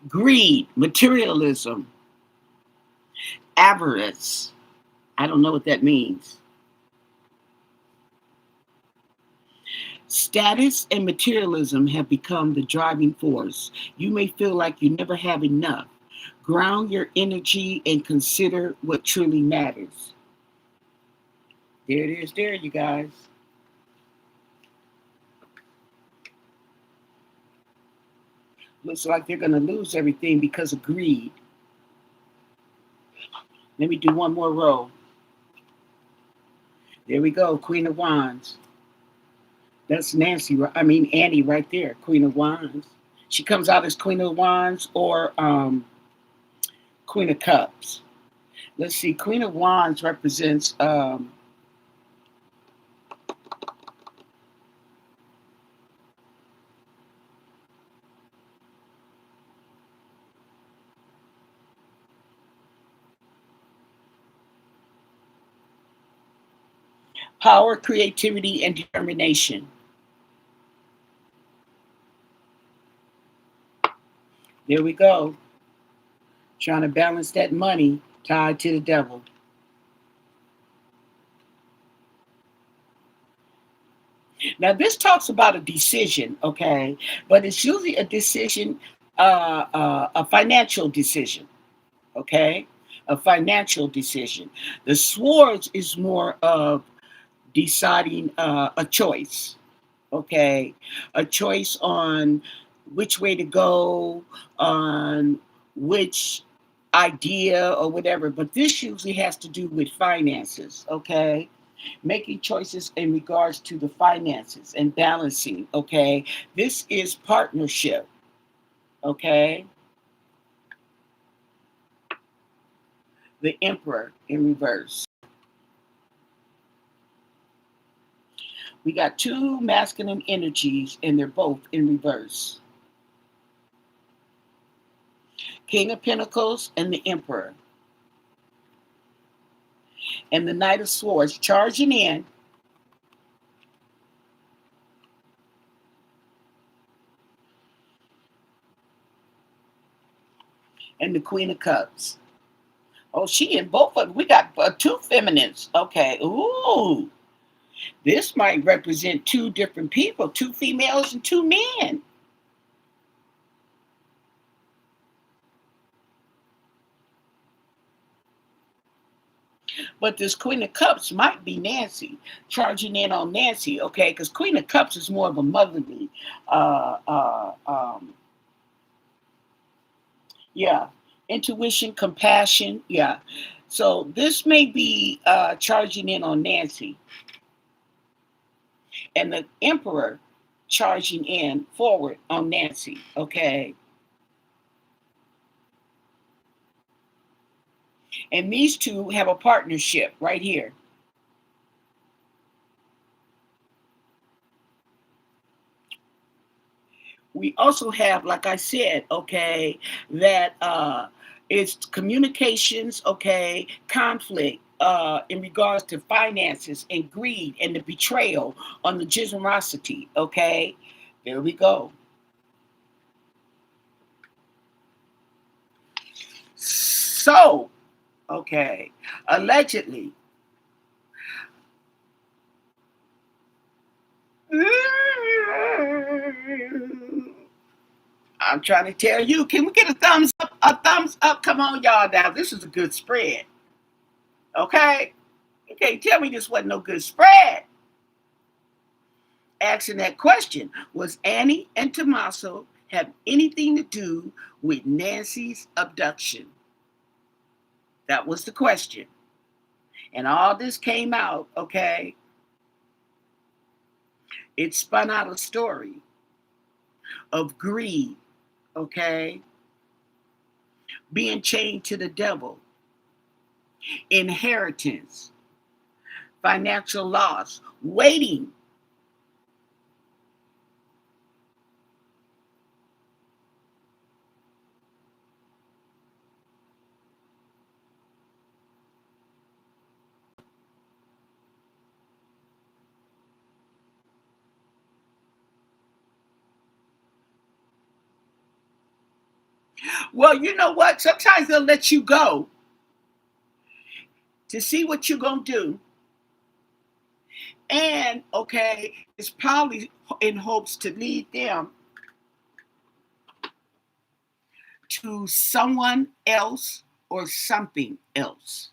Greed, materialism, avarice. I don't know what that means. Status and materialism have become the driving force. You may feel like you never have enough. Ground your energy and consider what truly matters. There it is, there, you guys. Looks like they're going to lose everything because of greed. Let me do one more row. There we go, Queen of Wands. That's Annie right there, Queen of Wands. She comes out as Queen of Wands or Queen of Cups. Let's see, Queen of Wands represents Power, creativity, and determination. There we go. Trying to balance that money tied to the devil. Now, this talks about a decision, okay? But it's usually a decision, a financial decision, okay? A financial decision. The swords is more of deciding a choice, okay? A choice on which way to go, on which idea or whatever. But this usually has to do with finances, okay? Making choices in regards to the finances and balancing, okay? This is partnership, okay? The emperor in reverse. We got two masculine energies and they're both in reverse. King of Pentacles and the emperor. And the Knight of Swords charging in. And the Queen of Cups. Oh, she in both of them. We got two feminines. Okay. Ooh. This might represent two different people, two females and two men. But this Queen of Cups might be Nancy, charging in on Nancy, okay? Because Queen of Cups is more of a motherly, uh, uh, um, yeah, intuition, compassion, yeah. So this may be charging in on Nancy, and the Emperor charging in forward on Nancy, okay? And these two have a partnership right here. We also have, like I said, okay, that it's communications, okay, conflict in regards to finances and greed and the betrayal on the generosity, okay? There we go. So, okay, allegedly, I'm trying to tell you, can we get a thumbs up? A thumbs up. Come on, y'all. Now, this is a good spread. Okay? Okay, tell me this wasn't no good spread. Asking that question, was Annie and Tommaso have anything to do with Nancy's abduction? That was the question. And all this came out, okay? It spun out a story of greed, okay? Being chained to the devil, inheritance, financial loss, waiting. Well, you know what? Sometimes they'll let you go to see what you're going to do. And, okay, it's probably in hopes to lead them to someone else or something else.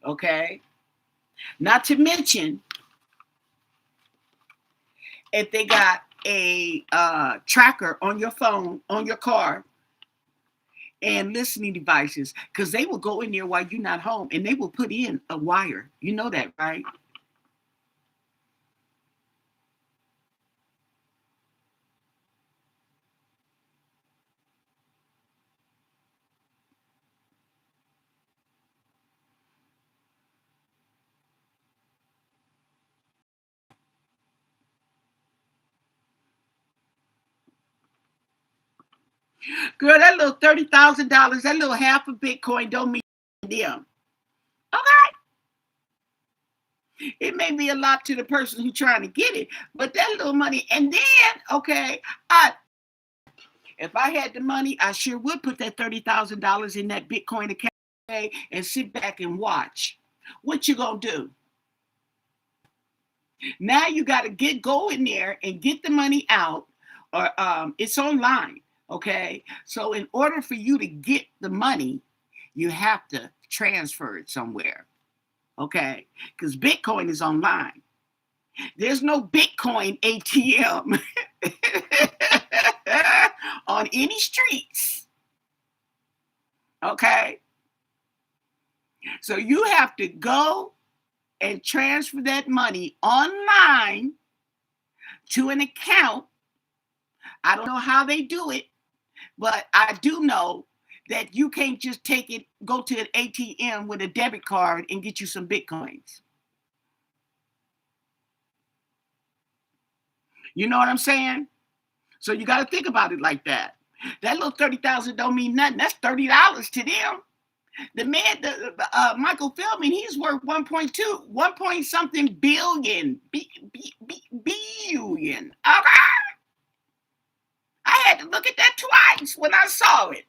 Okay? Not to mention, if they got a tracker on your phone, on your car, and listening devices, because they will go in there while you're not home and they will put in a wire. You know that, right? Girl, that little $30,000, that little half a Bitcoin don't mean them. Okay. It may be a lot to the person who's trying to get it, but that little money, and then, okay, if I had the money, I sure would put that $30,000 in that Bitcoin account, okay, and sit back and watch. What you gonna do? Now you got to go in there and get the money out, or it's online, okay? So in order for you to get the money, you have to transfer it somewhere, okay? Because Bitcoin is online. There's no Bitcoin ATM on any streets, okay? So you have to go and transfer that money online to an account. I don't know how they do it, but I do know that you can't just take it, go to an ATM with a debit card and get you some Bitcoins. You know what I'm saying? So you got to think about it like that. That little 30,000 don't mean nothing. That's $30 to them. The man, Michael Feldman, he's worth 1.2, 1 point something billion, billion. Okay. I had to look at that twice when I saw it.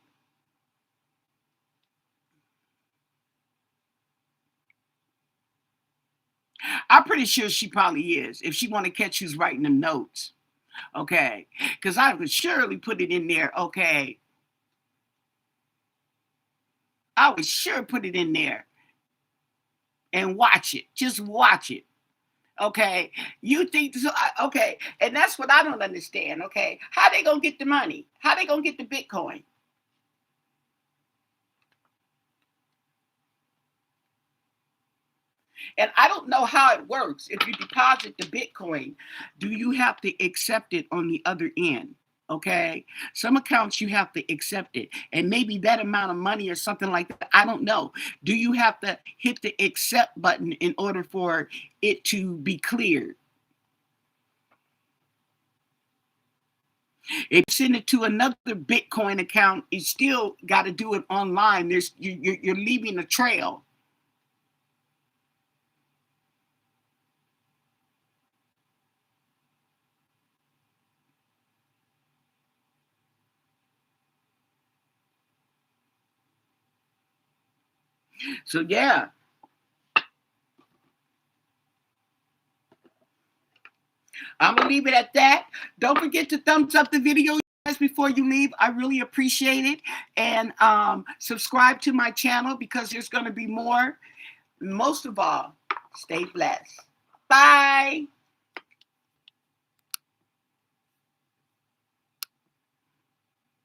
I'm pretty sure she probably is, if she want to catch who's writing them notes. Okay. Because I would surely put it in there. Okay. I would sure put it in there and watch it. Just watch it. Okay. You think so? Okay. And that's what I don't understand. Okay. How they going to get the money? How they going to get the Bitcoin? And I don't know how it works. If you deposit the Bitcoin, do you have to accept it on the other end? Okay. Some accounts you have to accept it. And maybe that amount of money or something like that. I don't know. Do you have to hit the accept button in order for it to be cleared? If you send it to another Bitcoin account, you still got to do it online. You're leaving a trail. So yeah, I'm gonna leave it at that. Don't forget to thumbs up the video before you leave. I really appreciate it. And subscribe to my channel because there's going to be more. Most of all, stay blessed. Bye.